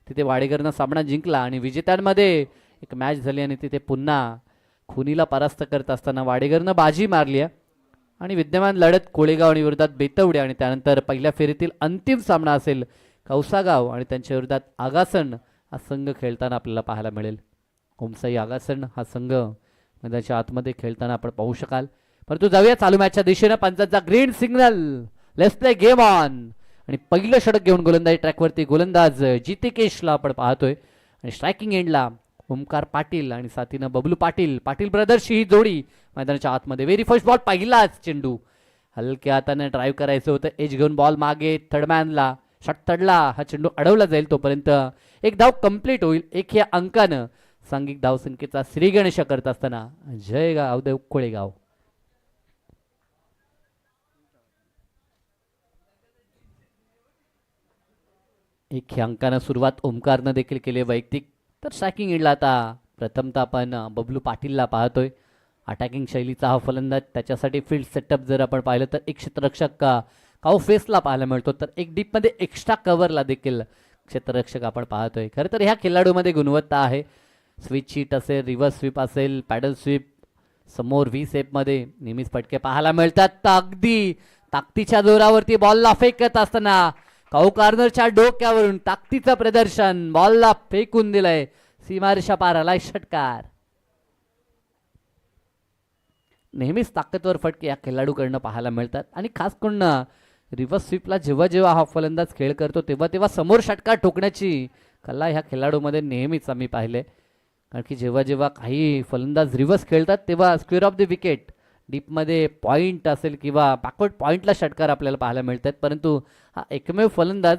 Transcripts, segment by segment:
तिथे वाडेकरनं सामना जिंकला आणि विजेत्यांमध्ये एक मॅच झाली आणि तिथे पुन्हा खुनीला परास्त करत असताना वाडेकरनं बाजी मारली आहे आणि विद्यमान लढत कोळेगाव आणि विरोधात बेतवडे आणि त्यानंतर पहिल्या फेरीतील अंतिम सामना असेल कौसागाव आणि त्यांच्या विरोधात आगासन हा संघ खेळताना आपल्याला पाहायला मिळेल. ओमसाई आगासन हा संघ मैदानाच्या आतमध्ये खेळताना आपण पाहू शकाल. परंतु जाऊया चालू मॅचच्या दिशेनं. पंचांचा green signal, let's play game on. आणि पहिलं षटक घेऊन गोलंदाजी ट्रॅकवरती गोलंदाज जितिकेशला आपण पाहतोय आणि स्ट्रायकिंग एंडला ओमकार पाटील आणि साथीनं बबलू पाटील. पाटील ब्रदर्सची ही जोडी मैदानाच्या आतमध्ये. व्हेरी फर्स्ट बॉल, पहिलाच चेंडू हलक्या हाताने ड्राईव्ह करायचं होतं. एज घेऊन बॉल मागे थर्डमॅनला शॉट तडला. हा चेंडू अडवला जाईल तोपर्यंत एक धाव कंप्लीट होईल. एक या अंकानं सांघिक धावसंख्येचा श्रीगणेश करत असताना जयगाव देव कोळेगाव. एक ह्या अंकानं सुरुवात ओमकारनं देखील केली वैयक्तिक. तर स्ट्रायकिंग एंडला आता प्रथमतः आपण बबलू पाटीलला पाहतोय. अटॅकिंग शैलीचा हा फलंदाज. त्याच्यासाठी फील्ड सेटअप जर आपण पाहिलं तर एक क्षेत्ररक्षक काऊ फेसला पाहायला मिळतो, तर एक डीपमध्ये एक्स्ट्रा कव्हरला देखील क्षेत्ररक्षक आपण पाहतोय. खरं तर ह्या खेळाडूमध्ये गुणवत्ता आहे. स्विच शीट असेल, रिव्हर्स स्वीप असेल, पॅडल स्वीप, समोर व्ही सेपमध्ये नेहमीच फटके पाहायला मिळतात. तर अगदी ताकदीच्या जोरावरती बॉलला फेकत असताना काऊ कॉर्नरच्या डोक्यावरून ताकदीचं प्रदर्शन, बॉलला फेकून दिलंय, सीमारेषा पार आलाय षटकार. नेहमीच ताकदवर फटके या खेळाडूकडनं पाहायला मिळतात आणि खास करून रिव्हर्स स्वीपला जेव्हा जेव्हा हा फलंदाज खेळ करतो तेव्हा तेव्हा समोर षटकार ठोकण्याची कला ह्या खेळाडूमध्ये नेहमीच आम्ही पाहिले. कारण की जेव्हा जेव्हा काही फलंदाज रिव्हर्स खेळतात तेव्हा स्क्वेअर ऑफ द विकेट, डीपमध्ये पॉईंट असेल किंवा बॅकवर्ड पॉईंटला षटकार आपल्याला पाहायला मिळतात. परंतु हा एकमेव फलंदाज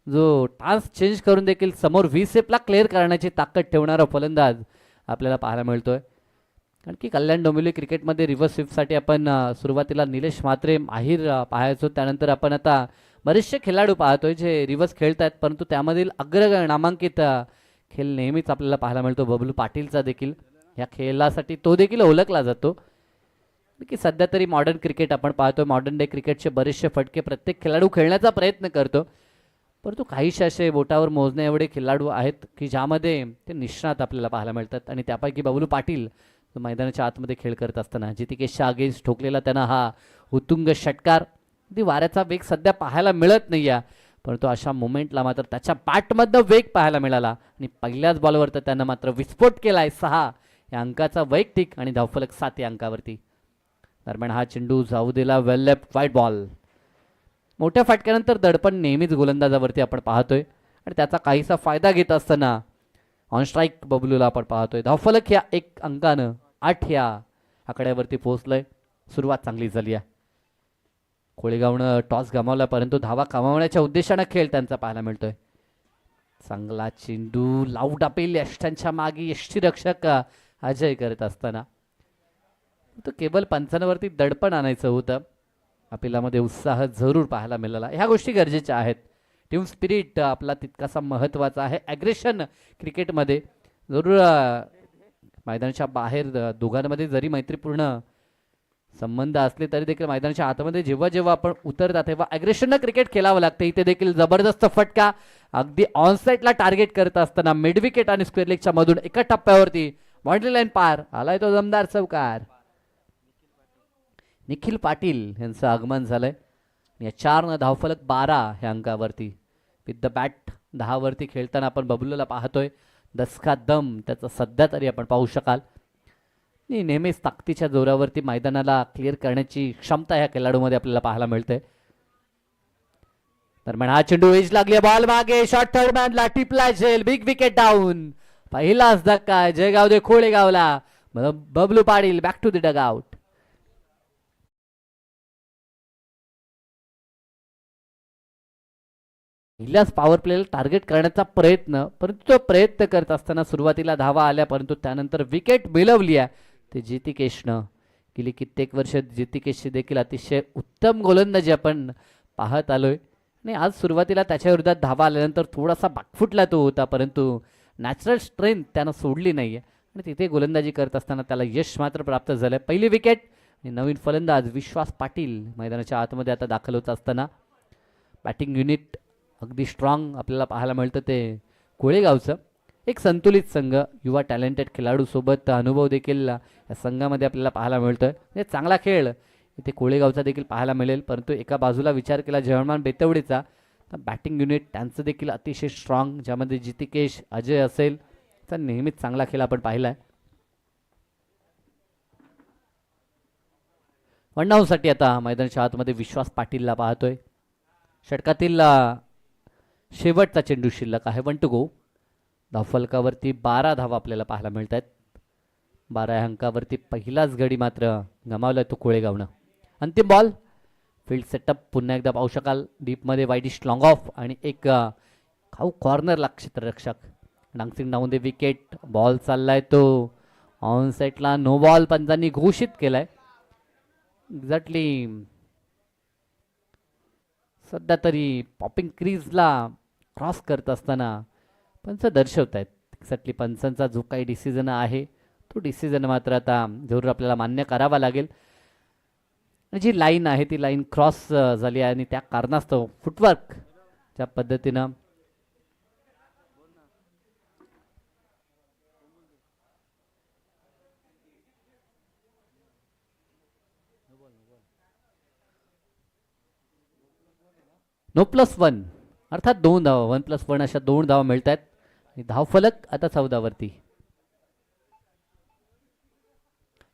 जो टान्स चेंज करून देखील समोर व्ही सेपला क्लिअर करण्याची ताकद ठेवणारा फलंदाज आपल्याला पाहायला मिळतोय. कारण की कल्याण डोंबिवली क्रिकेटमध्ये रिव्हर्स स्वीपसाठी आपण सुरुवातीला निलेश म्हात्रे माहीर पाहायचो. त्यानंतर आपण आता बरेचसे खेळाडू पाहतोय जे रिव्हर्स खेळत आहेत, परंतु त्यामधील अग्र नामांकित खेळ नेहमीच आपल्याला पाहायला मिळतो बबलू पाटीलचा देखील. ह्या खेळासाठी तो देखील ओळखला जातो. की सध्या तरी मॉडर्न क्रिकेट आपण पाहतोय, मॉडर्न डे क्रिकेटचे बरेचसे फटके प्रत्येक खेळाडू खेळण्याचा प्रयत्न करतो, परंतु काहीसे असे बोटावर मोजण्या एवढे खेळाडू आहेत की ज्यामध्ये ते निष्णात आपल्याला पाहायला मिळतात. आणि त्यापैकी बबलू पाटील मैदानाच्या आतमध्ये खेळ करत असताना जितिकेशच्या अगेन्स्ट ठोकलेला त्यांना हा उत्तुंग षटकार. ती वाऱ्याचा वेग सध्या पाहायला मिळत नाही आहे, परंतु अशा मोमेंटला मात्र त्याच्या बॅटमधनं वेग पाहायला मिळाला आणि पहिल्याच बॉलवर तर त्यानं मात्र विस्फोट केलाय. 6 या अंकाचा वैयक्तिक आणि धावफलक 7 या अंकावरती. दरम्यान हा चेंडू जाऊ दिला वेल लेफ्ट वाईट बॉल. मोठ्या फटक्यानंतर दडपण नेहमीच गोलंदाजावरती आपण पाहतोय आणि त्याचा काहीसा फायदा घेत असताना ऑन स्ट्राईक बबलूला आपण पाहतोय. धावफलक ह्या 1 अंकानं 8 ह्या आकड्यावरती पोहोचलंय. सुरुवात चांगली झाली आहे. कोळेगावनं टॉस गमावला, परंतु धावा कमावण्याच्या उद्देशानं खेळ त्यांचा पाहायला मिळतोय. चांगला चेंडू लाऊड अपेल यष्टांच्या मागे यष्टीरक्षक अजय करत असताना तो केवळ पंचांवरती दडपण आणायचं होतं. अपिलामध्ये उत्साह जरूर पाहायला मिळाला. ह्या गोष्टी गरजेच्या आहेत. टीम स्पिरिट आपला तितकासा महत्त्वाचा आहे. ॲग्रेशन क्रिकेटमध्ये जरूर मैदानाच्या बाहेर दोघांमध्ये जरी मैत्रीपूर्ण संबंध असले तरी देखील मैदानाच्या आतमध्ये जेव्हा जेव्हा आपण उतरतात तेव्हा ॲग्रेशननं क्रिकेट खेळावं लागतं. इथे देखील जबरदस्त फटका अगदी ऑनसाईडला टार्गेट करत असताना मिड विकेट आणि स्क्वेअर लेगच्या मधून एका टप्प्यावरती बाउंड्री लाईन पार आलाय तो दमदार चौकार. निखिल पाटील यांचं आगमन झालंय. या 4 धावफलक 12 ह्या अंकावरती. विथ द बॅट 10 वरती खेळताना आपण बबलूला पाहतोय. दसका दम त्याचा सध्या तरी आपण पाहू शकाल. नेहमीच ताकदीच्या जोरावरती मैदानाला क्लिअर करण्याची क्षमता ह्या खेळाडूमध्ये आपल्याला पाहायला मिळते. दरम्यान हा चेंडू एज लागली, बॉल मागे, शॉर्ट थर्डमॅनला टिपला झेल, बिग विकेट डाऊन. पहिलाच धक्का जयगाव दे खोळेगावला. Bablu Patil back to the dugout. पहिल्याच पॉवर प्लेला टार्गेट करण्याचा प्रयत्न, परंतु तो प्रयत्न करत असताना सुरुवातीला धावा आल्या, परंतु त्यानंतर विकेट मिळवली आहे ते जितिकेशनं. गेली कित्येक वर्ष जितिकेशची देखील अतिशय उत्तम गोलंदाजी आपण पाहत आलोय आणि आज सुरुवातीला त्याच्या विरोधात धावा आल्यानंतर थोडासा बाकफुटला तो होता, परंतु नॅचरल स्ट्रेंथ त्यानं सोडली नाही आणि तिथे गोलंदाजी करत असताना त्याला यश मात्र प्राप्त झालं. पहिली विकेट आणि नवीन फलंदाज विश्वास पाटील मैदानाच्या आतमध्ये आता दाखल होत असताना बॅटिंग युनिट अगदी स्ट्रॉंग आपल्याला पाहायला मिळतं ते कोळेगावचं एक संतुलित संघ, युवा टॅलेंटेड खेळाडू सोबत अनुभव देखील या संघामध्ये आपल्याला पाहायला मिळतोय. म्हणजे चांगला खेळ इथे कोळेगावचा देखील पाहायला मिळेल. परंतु एका बाजूला विचार केला जयमान बेतवडेचा तर बॅटिंग युनिट त्यांचं देखील अतिशय स्ट्रॉंग, ज्यामध्ये जितिकेश अजय असेल तर नेहमीच चांगला खेळ आपण पाहिला आहे. वनडाऊनसाठी आता मैदानाच्या आतमध्ये विश्वास पाटीलला पाहतोय. षटकातील शेवटचा चेंडू शिल्लक आहे. 1 to go. धावफलकावरती 12 धावा आपल्याला पाहायला मिळत आहेत. 12 अंकावरती पहिलाच गडी मात्र गमावलाय तो कोळेगावनं. अंतिम बॉल. फील्ड सेटअप पुन्हा एकदा पाहू शकाल. डीपमध्ये वाईडिश लॉंग ऑफ आणि एक खाऊ कॉर्नरला क्षेत्ररक्षक. डान्सिंग डाऊन दे विकेट. बॉल चाललाय तो ऑन साईडला. नो बॉल पंचांनी घोषित केलाय. एक्झॅक्टली सध्या तरी पॉपिंग क्रीजला क्रॉस करत असताना पंच दर्शवत आहेत. एक्झॅक्टली पंचांचा जो काही डिसिजन आहे तो डिसिजन मात्र आता जरूर आपल्याला मान्य करावा लागेल. जी लाईन आहे ती लाईन क्रॉस झाली आहे आणि त्या कारणास्तव फुटवर्क ज्या पद्धतीनं +1 अर्थात 2 धावा. 1+1 अशा 2 धावा मिळत आहेत. धावफलक आता 14 वरती.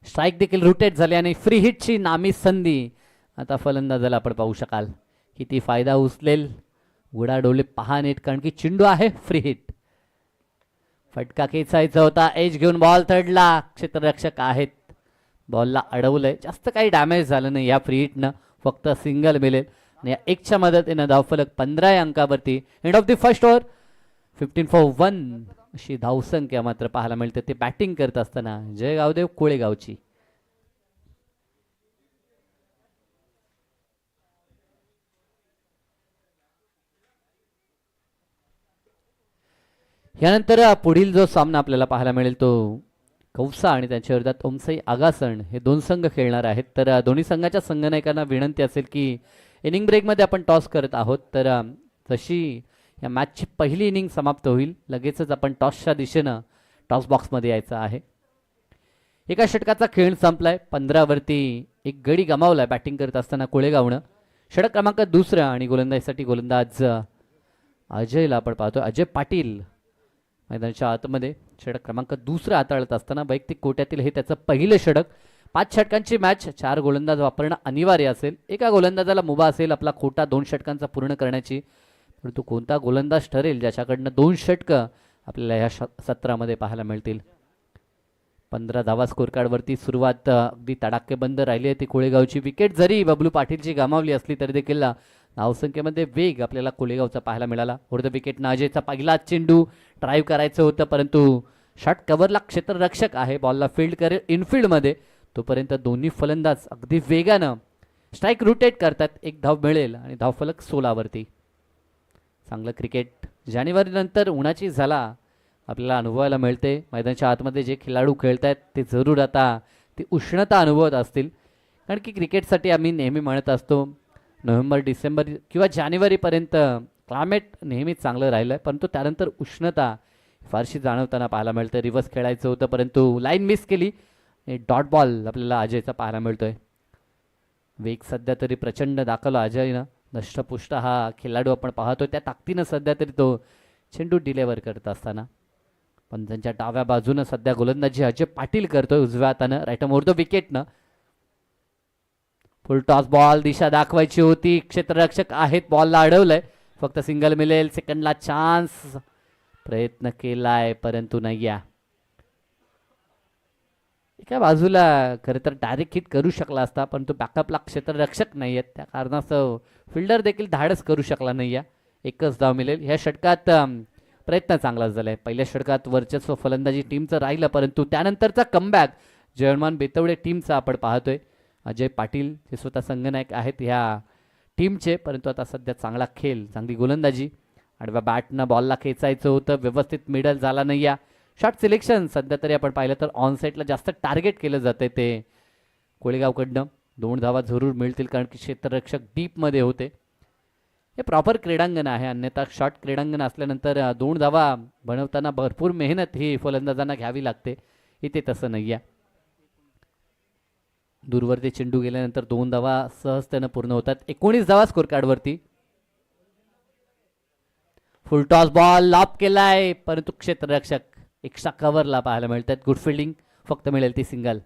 स्ट्राईक देखील रोटेट झाले आणि फ्री हिटची नामी संधी आता फलंदाजाला आपण पाहू शकाल. किती फायदा उचलेल उडाडोले पहा नीट, कारण की चेंडू आहे फ्री हिट. फटका खेचायचा होता. एज घेऊन बॉल थर्डला. क्षेत्ररक्षक आहेत. बॉलला अडवलंय. जास्त काही डॅमेज झालं नाही या फ्री हिटनं. फक्त सिंगल मिळेल आणि या एकच्या मदतीनं धावफलक 15 अंकावरती. End of the first over. 15 for 1 अशी धावसंख्या मात्र पाहायला मिळते. ते बॅटिंग करत असताना जयगावदेव कोळेगावची. यानंतर पुढील जो सामना आपल्याला पाहायला मिळेल तो कौसा आणि त्यांच्या विरोधात ओमसाई आगासण हे 2 संघ खेळणार आहेत. तर दोन्ही संघाच्या संघनायकांना विनंती असेल की इनिंग ब्रेकमध्ये आपण टॉस करत आहोत. तर जशी या मॅचची पहिली इनिंग समाप्त होईल लगेचच आपण टॉसच्या दिशेनं टॉस बॉक्समध्ये यायचं आहे. एका षटकाचा खेळ संपलाय. 15 वरती एक गडी गमावलाय बॅटिंग करत असताना कोळेगावनं. षटक क्रमांक 2 आणि गोलंदाजीसाठी गोलंदाज अजयला आपण पाहतो. अजय पाटील मैदानाच्या आतमध्ये षटक क्रमांक 2 हाताळत असताना वैयक्तिक कोट्यातील हे त्याचं पहिलं षटक. 5 षटकांची मॅच. 4 गोलंदाज वापरणं अनिवार्य असेल. एका गोलंदाजाला मुभा असेल आपला खोटा 2 षटकांचा पूर्ण करण्याची. परंतु कोणता गोलंदाज ठरेल ज्याच्याकडनं 2 षटकं आपल्याला या सत्रामध्ये पाहायला मिळतील. 15 धावा स्कोर कार्डवरती सुरुवात अगदी तडाखेबंद राहिली आहे ती कोळेगावची. विकेट जरी बबलू पाटीलची गमावली असली तरी देखील धावसंख्येमध्ये वेग आपल्याला कोळेगावचा पाहायला मिळाला. उर्ध विकेटनं अजयचा पहिला चेंडू ड्राईव्ह करायचं होतं परंतु शॉट कव्हरला क्षेत्ररक्षक आहे. बॉलला फील्ड करेल इनफिल्डमध्ये. तोपर्यंत दोन्ही फलंदाज अगदी वेगानं स्ट्राईक रोटेट करतात. एक धाव मिळेल आणि धावफलक 16 वरती. चांगलं क्रिकेट जानेवारी नंतर उन्हाची झाला आपल्याला अनुभवायला मिळते. मैदानाच्या आतमध्ये जे खेळाडू खेळत आहेत ते जरूर आता ती उष्णता अनुभवत असतील. कारण की क्रिकेटसाठी आम्ही नेहमी म्हणत असतो नोव्हेंबर डिसेंबर किंवा जानेवारीपर्यंत क्लायमेट नेहमीच चांगलं राहिलं आहे परंतु त्यानंतर उष्णता फारशी जाणवताना पाहायला मिळतं. रिव्हर्स खेळायचं होतं परंतु लाईन मिस केली. डॉट बॉल आपल्याला अजयचा पाहायला मिळतोय. वेग सध्या तरी प्रचंड दाखवला अजयनं. दष्टपुष्ट हा खेळाडू आपण पाहतोय. त्या ताकदीनं सध्या तरी तो चेंडू डिलेवर करत असताना पण त्यांच्या डाव्या बाजूनं सध्या गोलंदाजी अजय पाटील करतोय उजव्या हातानं. राईट मोर द विकेटनं. फुल टॉस बॉल दिशा दाखवायची होती. क्षेत्ररक्षक आहेत. बॉलला अडवलंय. फक्त सिंगल मिळेल. सेकंडला चान्स. प्रयत्न केलाय परंतु नाही. एका बाजूला खरं तर डायरेक्ट हिट करू शकला असता परंतु बॅकअपला क्षेत्ररक्षक नाही आहेत. त्या कारणास्तव फिल्डर देखील धाडस करू शकला नाही. एकच धाव मिळेल. ह्या षटकात प्रयत्न चांगला झालाय. पहिल्या षटकात वर्चस्व फलंदाजी टीमचं राहिलं परंतु त्यानंतरचा कमबॅक जयमान बेतवडे टीमचा आपण पाहतोय. अजय पाटील हे स्वतः संघनायक आहेत ह्या टीमचे परंतु आता सध्या चांगला खेळ चांगली गोलंदाजी. आडव्या बॅटनं बॉलला खेचायचं होतं. व्यवस्थित मिडल झाला नाही. शॉट सिलेक्शन सध्या तरी आपण पाहिलं तर ऑन साईडला जास्त टार्गेट केलं जाते ते कोळेगावकडनं. 2 धावा जरूर मिळतील कारण की क्षेत्ररक्षक डीपमध्ये होते. हे प्रॉपर क्रीडांगण आहे, अन्यथा शॉर्ट क्रीडांगण असल्यानंतर 2 धावा बनवताना भरपूर मेहनत ही फलंदाजांना घ्यावी लागते. इथे तसं नाही आहे. दूरवरती चेंडू गेल्यानंतर 2 धावा सहजतेनं पूर्ण होतात. 19 धावा स्कोर कार्डवरती. फुल टॉस बॉल लॉप केलाय, परंतु क्षेत्ररक्षक एक्स्ट्रा कव्हरला पाहायला मिळतात. गुड फिल्डिंग, फक्त मिळेल ती सिंगल.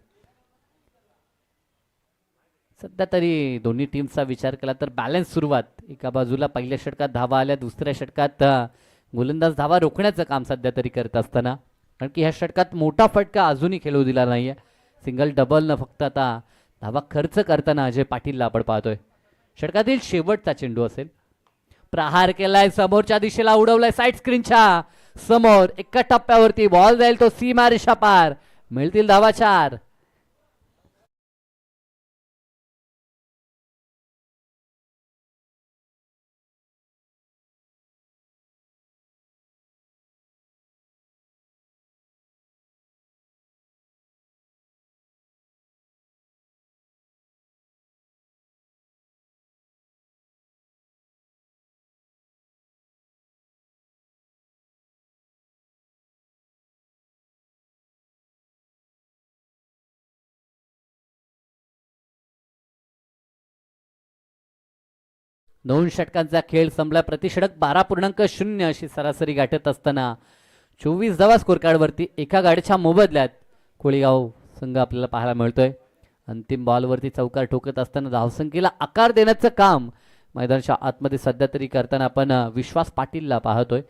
सध्या तरी दोन्ही टीमचा विचार केला तर बॅलन्स सुरुवात. एका बाजूला पहिल्या षटकात धावा आल्या, दुसऱ्या षटकात गोलंदाज धावा रोखण्याचं काम सध्या तरी करत असताना, कारण की ह्या षटकात मोठा फटका अजूनही खेळू दिला नाहीये. सिंगल डबल न फक्त आता धावा खर्च करताना अजय पाटीलला आपण पाहतोय. षटकातील शेवटचा चेंडू असेल. प्रहार केलाय, समोरच्या दिशेला उडवलाय, साईड स्क्रीनच्या समोर एका टप्प्यावरती बॉल जाईल तो सीमा रेषा पार. मिळतील धावा 4. दोन षटकांचा खेळ संपला. प्रतिषटक 12.0 अशी सरासरी गाठत असताना 24 धावा स्कोर कार्डवरती. एका गाडीच्या मोबदल्यात कोळीगाव संघ आपल्याला पाहायला मिळतोय. अंतिम बॉलवरती चौकार ठोकत असताना धावसंख्येला आकार देण्याचं काम मैदानाच्या आतमध्ये सध्या तरी करताना आपण विश्वास पाटीलला पाहतोय.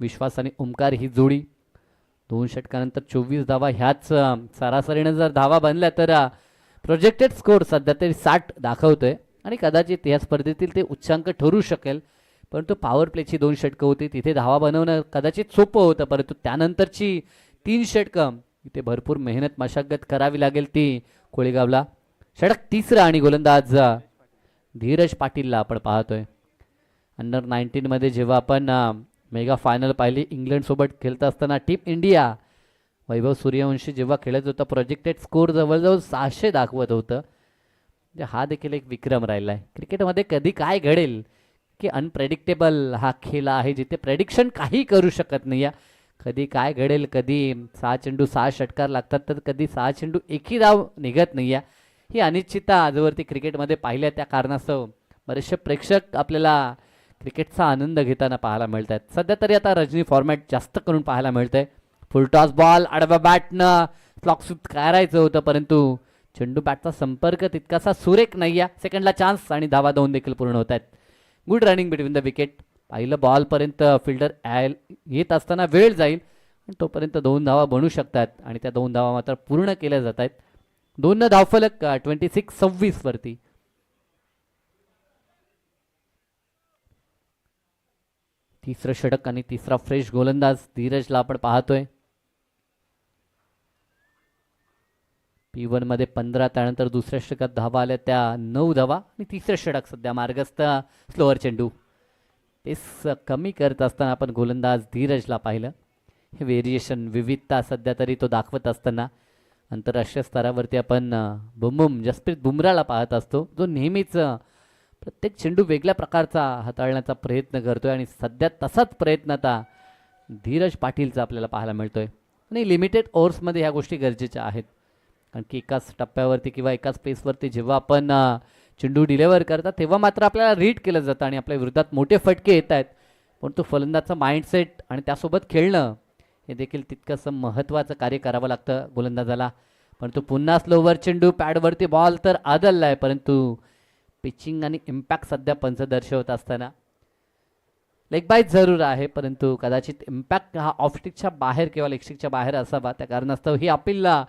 विश्वास आणि ओमकार ही जोडी 2 षटकानंतर 24 धावा ह्याच सरासरीनं जर धावा बनल्या तर प्रोजेक्टेड स्कोर सध्या तरी 60 दाखवतोय आणि कदाचित या स्पर्धेतील ते उच्चांक ठरू शकेल. परंतु पॉवर प्लेची 2 षटकं होती, तिथे धावा बनवणं कदाचित सोपं होतं, परंतु त्यानंतरची 3 षटकं इथे भरपूर मेहनत मशागत करावी लागेल ती कोळीगावला. षटक 3रं आणि गोलंदाज धीरज पाटीलला आपण पाहतोय. अंडर 19 मध्ये जेव्हा आपण मेगा फायनल पाहिली इंग्लंडसोबत खेळत असताना टीम इंडिया वैभव सूर्यवंशी जेव्हा खेळत होता, प्रोजेक्टेड स्कोर जवळजवळ 600 दाखवत होतं. म्हणजे हा देखील एक विक्रम राहिला आहे. क्रिकेटमध्ये कधी काय घडेल की अनप्रेडिक्टेबल हा खेळ आहे, जिथे प्रेडिक्शन काही करू शकत नाही. कधी काय घडेल, कधी 6 चेंडू 6 षटकार लागतात तर कधी 6 चेंडू एकही धाव निघत नाही. ही अनिश्चितता आजवरती क्रिकेटमध्ये पाहिल्या, त्या कारणास्तव बरेचसे प्रेक्षक आपल्याला क्रिकेटचा आनंद घेताना पाहायला मिळतात. सध्या तरी आता रजनी फॉर्मॅट जास्त करून पाहायला मिळतंय. फुल टॉस बॉल आडव्या बॅटनं फ्लॉक स्वीप करायचं होतं, परंतु चेंडू बॅटचा संपर्क तितकासा सुरेख नाही आहे. सेकंडला चान्स आणि धावा 2 देखील पूर्ण होत आहेत. Good running between the wicket. पहिलं बॉलपर्यंत फिल्डर येत असताना वेळ जाईल, तोपर्यंत 2 धावा बनू शकतात आणि त्या 2 धावा मात्र पूर्ण केल्या जात आहेत. 2 धावफलक 26-26 वरती. तिसरं षटक आणि तिसरा फ्रेश गोलंदाज धीरजला आपण पाहतोय. P1 मध्ये 15, त्यानंतर दुसऱ्या षटकात धावा आल्या त्या 9 धावा आणि तिसरं षटक सध्या मार्गस्थ स्लोअर चेंडू. पेस कमी करत असताना आपण गोलंदाज धीरजला पाहिलं. हे व्हेरिएशन विविधता सध्या तरी तो दाखवत असताना आंतरराष्ट्रीय स्तरावरती आपण जसप्रीत बुमराला पाहत असतो, जो नेहमीच प्रत्येक चेंडू वेगळ्या प्रकारचा हाताळण्याचा प्रयत्न करतोय आणि सध्या तसाच प्रयत्न आता धीरज पाटीलचा आपल्याला पाहायला मिळतोय. आणि लिमिटेड ओव्हर्समध्ये ह्या गोष्टी गरजेच्या आहेत, कारण की एकाच टप्प्यावरती किंवा एकाच पेसवरती जेव्हा आपण चेंडू डिलेवर करतात तेव्हा मात्र आपल्याला रीड केलं जातं आणि आपल्या विरोधात मोठे फटके येत आहेत. परंतु फलंदाजाचा माइंडसेट आणि त्यासोबत खेळणं हे देखील तितकंसं महत्त्वाचं कार्य करावं लागतं गोलंदाजाला. परंतु पुन्हा स्लोवर चेंडू, पॅडवरती बॉल तर आदलला आहे, परंतु पिचिंग आणि इम्पॅक्ट सध्या पंच दर्शवत असताना लेग बाईट जरूर आहे, परंतु कदाचित इम्पॅक्ट हा ऑफस्टिकच्या बाहेर किंवा लेगस्टिकच्या बाहेर असावा. त्या कारणास्तव ही अपीलला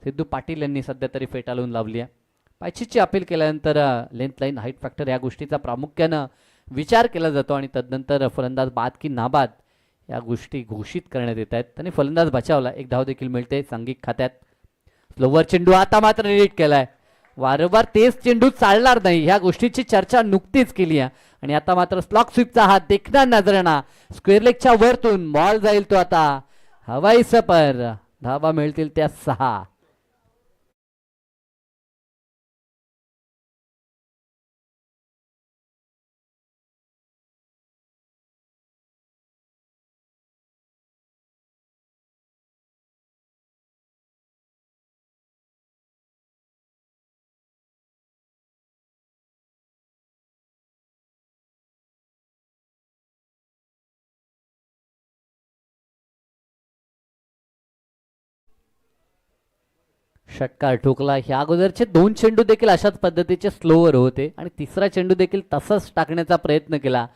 सिद्धू पाटील यांनी सध्या तरी फेटाळून लावली आहे. पायचीची अपील केल्यानंतर लेंथ लाईन हाईट फॅक्टर या गोष्टीचा प्रामुख्यानं विचार केला जातो आणि तदनंतर फलंदाज बाद की नाबाद या गोष्टी घोषित करण्यात येत आहेत. आणि फलंदाज बचावला, 1 धाव देखील मिळते सांघिक खात्यात. स्लोवर चेंडू आता मात्र रीड केलाय. वारंवार तेच चेंडू चालणार नाही, ह्या गोष्टीची चर्चा नुकतीच केली आहे आणि आता मात्र स्लॉक स्वीपचा हात देखणार नजराना स्क्वेअर लेगच्या वरतून बॉल जाईल तो आता हवाई सपर. धावा मिळतील त्या 6. षटकार ठोकला. ह्या अगोदरचे 2 चेंडू देखील अशाच पद्धतीचे स्लोवर होते आणि तिसरा चेंडू देखील तसाच टाकण्याचा प्रयत्न केला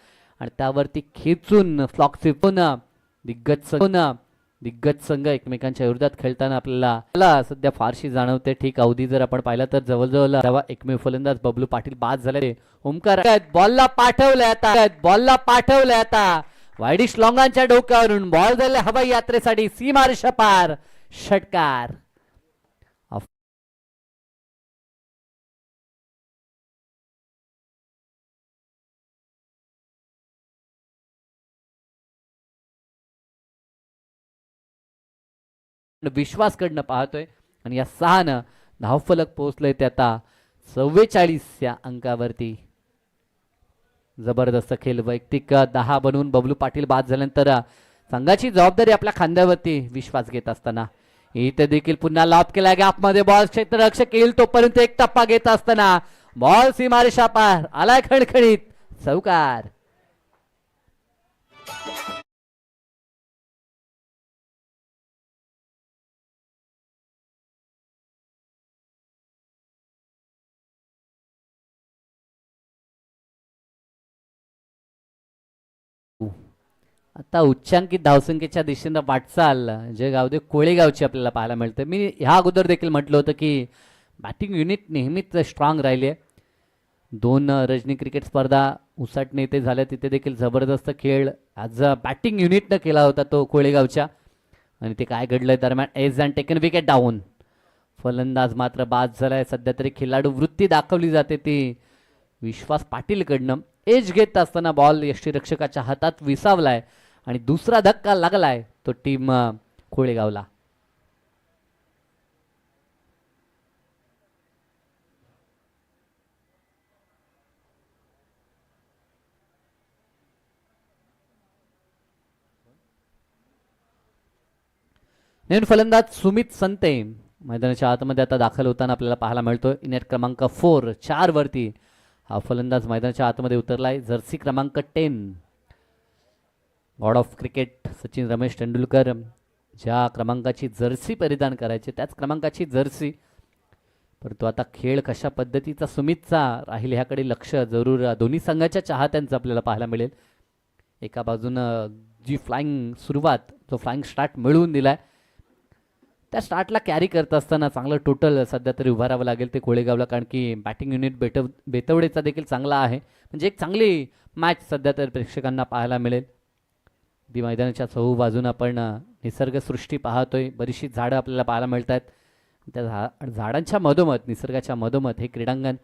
आणि त्यावरती खेचून फ्लॉक स्वीप दिग्गज संघ एकमेकांच्या विरोधात खेळताना आपल्याला सध्या फारशी जाणवते. ठीक अवधी जर आपण पाहिला तर जवळजवळ जेव्हा एकमेव फलंदाज बबलू पाटील बाद झाले. ओमकार बॉलला पाठवलंय आता वायडिश लॉंगांच्या डोक्यावरून बॉल झाले हवाई यात्रेसाठी सीमारेषा पार. षटकार. विश्वासकडनं पाहतोय आणि या 6 धावफलक पोहोचलंय ते आता 44 या अंकावरती. जबरदस्त खेळ. वैयक्तिक 10 बनवून बबलू पाटील बाद झाल्यानंतर संघाची जबाबदारी आपल्या खांद्यावरती विश्वास घेत असताना इथे देखील पुन्हा लॉब केला. गॅपमध्ये बॉल क्षेत्ररक्षक येईल तोपर्यंत एक टप्पा घेत असताना बॉल सीमारेषा पार आलाय खणखणीत. चौकार. आता उच्चांकित धावसंख्येच्या दिशेनं वाटचाल जे गाव दे कोळेगावची आपल्याला पाहायला मिळते. मी ह्या अगोदर देखील म्हटलं होतं की बॅटिंग युनिट नेहमीच स्ट्रॉंग राहिली आहे. 2 रजनी क्रिकेट स्पर्धा उसाटणे इथे झाल्या तिथे देखील जबरदस्त खेळ आज बॅटिंग युनिटनं केला होता तो कोळेगावच्या आणि ते काय घडलंय दरम्यान edge and taken wicket down. फलंदाज मात्र बाद झालाय. सध्या तरी खेळाडू वृत्ती दाखवली जाते ती विश्वास पाटीलकडनं. एज घेत असताना बॉल यष्टीरक्षकाच्या हातात विसावलाय आणि दुसरा धक्का लागलाय तो टीम कोळेगावला. नवीन फलंदाज सुमित संते मैदानाच्या आतमध्ये आता दाखल होताना आपल्याला पाहायला मिळतोय. नेट क्रमांक 4 वरती हा फलंदाज मैदानाच्या आतमध्ये उतरलाय. जर्सी क्रमांक 10 God of cricket Sachin Ramesh Tendulkar ज्या क्रमांकाची जर्सी परिधान करायची त्याच क्रमांकाची जर्सी. परंतु आता खेळ कशा पद्धतीचा सुमितचा राहील ह्याकडे लक्ष जरूर दोन्ही संघाच्या चाहत्यांचं आपल्याला पाहायला मिळेल. एका बाजूनं जी फ्लाइंग सुरुवात जो फ्लाइंग स्टार्ट मिळवून दिलाय त्या स्टार्टला कॅरी करत असताना चांगलं टोटल सध्या तरी उभारावं लागेल ते कोळेगावला. कारण की बॅटिंग युनिट बेतवडेचा देखील चांगला आहे. म्हणजे एक चांगली मॅच सध्या तर प्रेक्षकांना पाहायला मिळेल. दी मैदानाच्या चहू बाजून आपण निसर्गसृष्टी पाहतोय. बरीचशी झाडं आपल्याला पाहायला मिळत आहेत. त्या झाडांच्या मधोमध निसर्गाच्या मधोमध हे क्रीडांगण.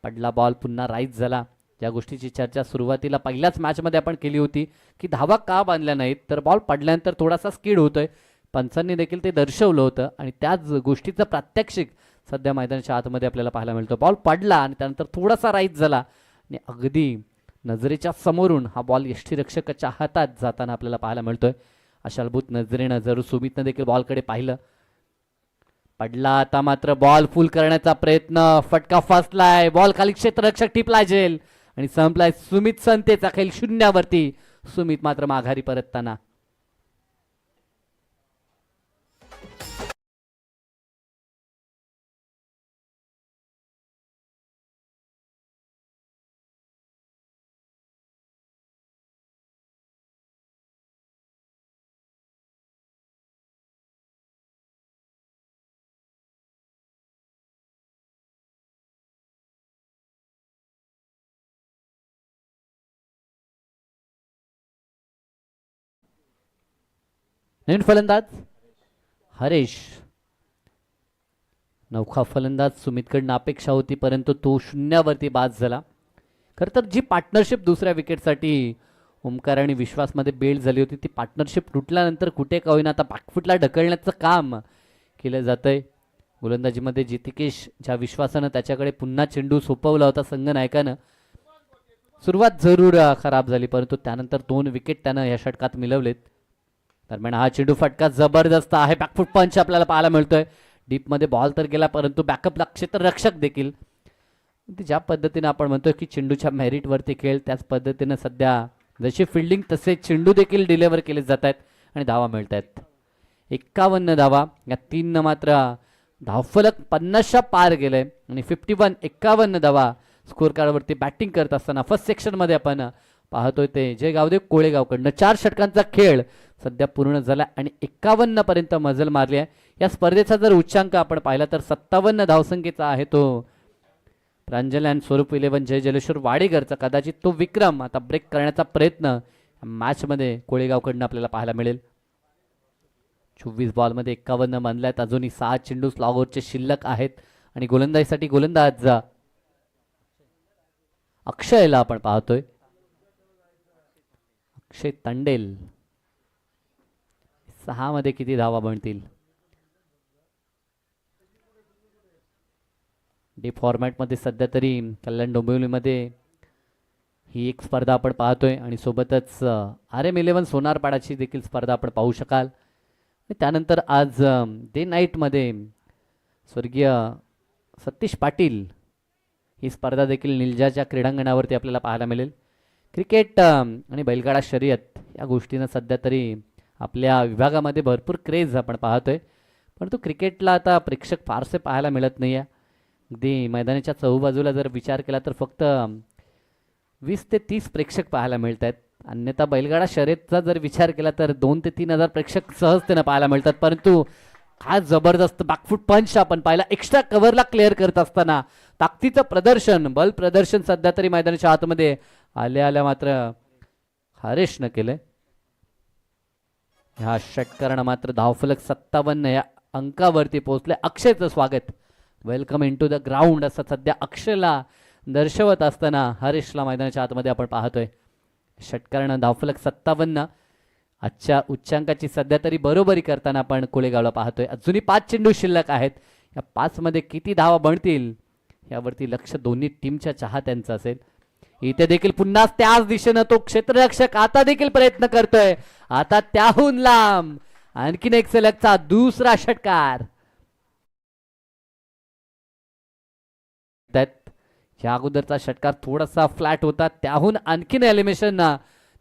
पडला बॉल पुन्हा राईज झाला. ज्या गोष्टीची चर्चा सुरुवातीला पहिल्याच मॅचमध्ये आपण केली होती की धावा का बांधल्या नाहीत तर बॉल पडल्यानंतर थोडासा स्किड होतोय. पंचांनी देखील ते दर्शवलं होतं आणि त्याच गोष्टीचं प्रात्यक्षिक सध्या मैदानाच्या आतमध्ये आपल्याला पाहायला मिळतं. बॉल पडला आणि त्यानंतर थोडासा राईज झाला आणि अगदी नजरेच्या समोरून हा बॉल यष्टीरक्षकाच्या हातात जाताना आपल्याला पाहायला मिळतोय. अशालभूत नजरेनं जरूर सुमितनं देखील बॉलकडे पाहिलं. पडला आता मात्र बॉल फुल करण्याचा प्रयत्न. फटका फसलाय. बॉल खाली क्षेत्ररक्षक टिपला जेल आणि संपलाय. सुमित संतेचा खेळ 0वरती. सुमित मात्र माघारी परतताना. नवीन फलंदाज हरेश. नौखा फलंदाज सुमितकडनं अपेक्षा होती परंतु तो 0वरती बाद झाला. खरं तर जी पार्टनरशिप दुसऱ्या विकेटसाठी ओमकार आणि विश्वासमध्ये बेल्ड झाली होती ती पार्टनरशिप तुटल्यानंतर कुठे का होईना आता बॅकफुटला ढकलण्याचं काम केलं जातंय. गोलंदाजीमध्ये जितिकेश ज्या विश्वासानं त्याच्याकडे पुन्हा चेंडू सोपवला होता संघनायकानं. सुरुवात जरूर खराब झाली परंतु त्यानंतर 2 विकेट त्यानं या षटकात मिळवलेत. दरम्यान हा चेंडू फटका जबरदस्त आहे. बॅकफुट पंच आपल्याला पाहायला मिळतोय. डीपमध्ये बॉल तर गेला परंतु बॅकअपला क्षेत्ररक्षक देखील. ज्या पद्धतीने आपण म्हणतोय की चेंडूच्या मेरिटवरती खेळ त्याच पद्धतीनं सध्या जशी फिल्डिंग तसे चेंडू देखील डिलिव्हर केले जात आहेत आणि धावा मिळत आहेत. 51 धावा. या 3 मात्र धावफलक 50च्या पार गेले आणि 51 धावा स्कोर कार्डवरती बॅटिंग करत असताना फर्स्ट सेक्शन मध्ये आपण पाहतोय ते जय गावदेव कोळेगावकडनं 4 षटकांचा खेळ सध्या पूर्ण झाला आणि 51 पर्यंत मजल मारली आहे. या स्पर्धेचा जर उच्चांक आपण पाहिला तर 57 धावसंख्येचा आहे तो प्रांजल अँड स्वरूप 11 जय जलेश्वर वाडेकरचा. कदाचित तो विक्रम आता ब्रेक करण्याचा प्रयत्न मॅच मध्ये कोळेगावकडनं आपल्याला पाहायला मिळेल. 24 बॉलमध्ये 51 बांधल्यात. अजूनही 6 चेंडू स्लॉगवरचे शिल्लक आहेत आणि गोलंदाजीसाठी गोलंदाज अक्षयला आपण पाहतोय. अक्षय तांडेल 6 मध्ये किती धावा बनतील. डी फॉर्मॅटमध्ये सध्या तरी कल्याण डोंबिवलीमध्ये ही एक स्पर्धा आपण पाहतोय आणि सोबतच RM11 सोनारपाडाची देखील स्पर्धा आपण पाहू शकाल. त्यानंतर आज डे नाईटमध्ये स्वर्गीय सतीश पाटील ही स्पर्धा देखील निलजाच्या क्रीडांगणावरती आपल्याला पाहायला मिळेल. क्रिकेट आणि बैलगाडा शर्यत या गोष्टींना सध्या तरी आपल्या विभागामध्ये भरपूर क्रेज आपण पाहतोय, परंतु क्रिकेटला आता प्रेक्षक फारसे पाहायला मिळत नाही आहे. अगदी मैदानाच्या चहूबाजूला जर विचार केला तर फक्त 20 ते 30 प्रेक्षक पाहायला मिळत आहेत. अन्यथा बैलगाडा शर्यतचा जर विचार केला तर 2 ते 3 हजार प्रेक्षक सहजतेनं पाहायला मिळतात. परंतु हा जबरदस्त बॅकफूट पंच आपण पाहिला एक्स्ट्रा कव्हरला क्लिअर करत असताना ताकदीचं प्रदर्शन बल प्रदर्शन सध्या तरी मैदानाच्या आतमध्ये आल्या मात्र हरेशनं केलंय. ह्या षटकारानं मात्र धावफलक 57 या अंकावरती पोहोचले. अक्षयचं स्वागत welcome in to the ground असं सध्या अक्षयला दर्शवत असताना हरेशला मैदानाच्या आतमध्ये आपण पाहतोय. षटकारानं धावफलक 57 आजच्या उच्चांकाची सध्या तरी बरोबरी करताना आपण कोळेगावला पाहतोय. अजूनही 5 चेंडू शिल्लक आहेत. या 5 मध्ये किती धावा बनतील यावरती लक्ष दोन्ही टीमच्या चाहत्यांचं असेल. इथे देखील पुन्हा त्याच दिशेनं तो क्षेत्ररक्षक आता देखील प्रयत्न करतोय. आता त्याहून लांब आणखीन एक सलगचा दुसरा षटकार. या अगोदरचा षटकार थोडासा फ्लॅट होता, त्याहून आणखीन एलिमिनेशन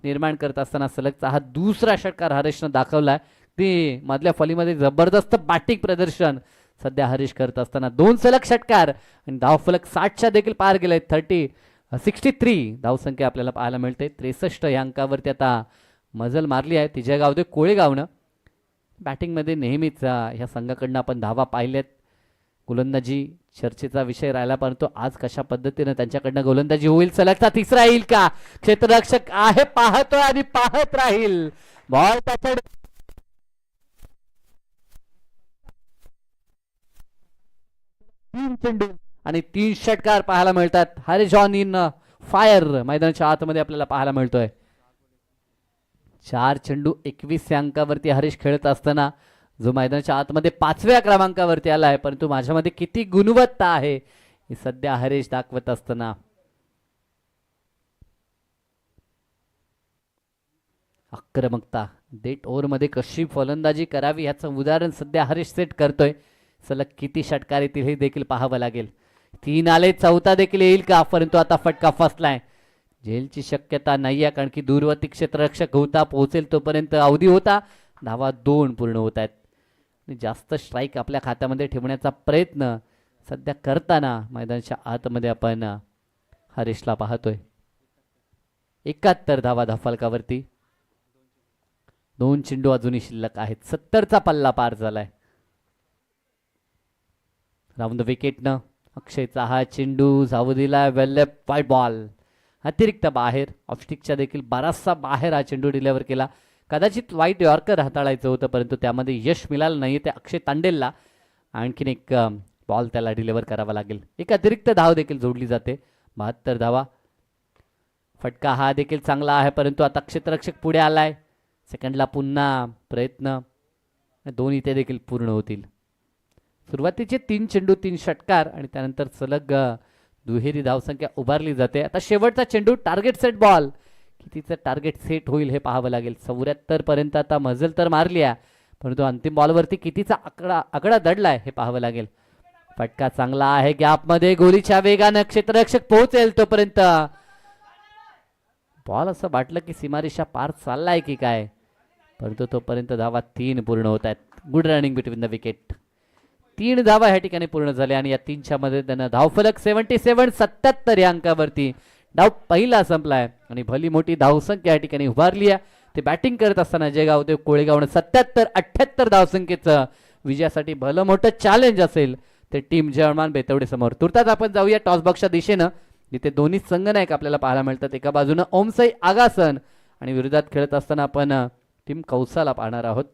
निर्माण करत असताना सलगचा हा दुसरा षटकार हरेशनं दाखवलाय. ती मधल्या फलीमध्ये जबरदस्त बॅटिंग प्रदर्शन सध्या हरीश करत असताना 2 सलग षटकार आणि धावफलक 60च्या देखील पार गेले. 63 धावसंख्या आपल्याला पाहायला मिळते. 63 या अंकावरती आता मजल मारली आहे तिच्या गावदे कोळेगावनं. बॅटिंगमध्ये नेहमीच ह्या संघाकडनं आपण धावा पाहिल्यात. गोलंदाजी चर्चेचा विषय राहिला, परंतु आज कशा पद्धतीने त्यांच्याकडनं गोलंदाजी होईल. सलगचा तिसरा येईल का. क्षेत्ररक्षक आहे पाहतोय आणि पाहत राहील. बॉल त्याच्या 3 चेंडू आणि 3 षटकार पाहायला मिळतात. हरीश ऑन इन फायर मैदानाच्या आतमध्ये आपल्याला पाहायला मिळतोय. 4 चेंडू 21 या अंकावरती हरीश खेळत असताना जो मैदानाच्या आतमध्ये 5व्या क्रमांकावरती आला आहे, परंतु माझ्यामध्ये किती गुणवत्ता आहे हे सध्या हरीश दाखवत असताना आक्रमकता डेट ओव्हरमध्ये कशी फलंदाजी करावी याचं उदाहरण सध्या हरीश सेट करतोय. सलग किती षटकार येतील हे देखील पाहावं लागेल. 3 आले, 4था देखील येईल का, परंतु आता फटका फसलाय. झेलची शक्यता नाही आहे, कारण की दूरवर्ती क्षेत्ररक्षक होता पोहोचेल तोपर्यंत अवधी होता. धावा 2 पूर्ण होत आहेत. जास्त स्ट्राईक आपल्या खात्यामध्ये ठेवण्याचा प्रयत्न सध्या करताना मैदानाच्या आतमध्ये आपण हरीशला पाहतोय. 71 धावा धावफलकावरती. 2 चेंडू अजूनही शिल्लक आहेत. 70चा पल्ला पार झालाय. राऊंड द विकेटनं अक्षयचा हा चेंडू जाऊ दिला. वेल वाईट बॉल अतिरिक्त बाहेर. ऑफस्टिकच्या देखील बराचसा बाहेर हा चेंडू डिलिव्हर केला. कदाचित वाईट यॉर्कर हाताळायचं होतं, परंतु त्यामध्ये यश मिळालं नाही. ते अक्षय तांडेलला आणखीन एक बॉल त्याला डिलिव्हर करावा लागेल. एक अतिरिक्त धाव देखील जोडली जाते. 72 धावा. फटका हा देखील चांगला आहे, परंतु आता क्षेत्ररक्षक पुढे आलाय. सेकंडला पुन्हा प्रयत्न. 2 इथे देखील पूर्ण होतील. सुरुवातीचे 3 चेंडू 3 षटकार आणि त्यानंतर सलग दुहेरी धावसंख्या उभारली जाते. आता शेवटचा चेंडू टार्गेट सेट बॉल. कितीचं टार्गेट सेट होईल हे पाहावं लागेल. 74 पर्यंत आता मजल तर मारली आहे, परंतु अंतिम बॉलवरती कितीचा आकडा दडलाय हे पाहावं लागेल. फटका चांगला आहे. गॅपमध्ये गोलीच्या वेगानं क्षेत्ररक्षक पोहोचेल तोपर्यंत बॉल असं वाटलं की सीमारेषा पार चाललाय की काय, परंतु तोपर्यंत धावा 3 पूर्ण होत आहेत. Good running between the wicket. 3 धावा ह्या ठिकाणी पूर्ण झाल्या आणि या 3च्या मध्ये त्यानं धावफलक 77 या अंकावरती डाव पहिला संपलाय आणि भली मोठी धावसंख्या या ठिकाणी उभारली आहे. ते बॅटिंग करत असताना जय गावदेव कोळेगावनं 77-78 धावसंख्येचं विजयासाठी भलं मोठं चॅलेंज असेल ते टीम जयमान बेतवडे समोर. तुर्तास आपण जाऊया टॉस बॉक्सच्या दिशेनं, जिथे दोन्ही संघनायक आपल्याला पाहायला मिळतात. एका बाजूनं ओमसाई आगासन आणि विरोधात खेळत असताना आपण टीम कौसाला पाहणार आहोत.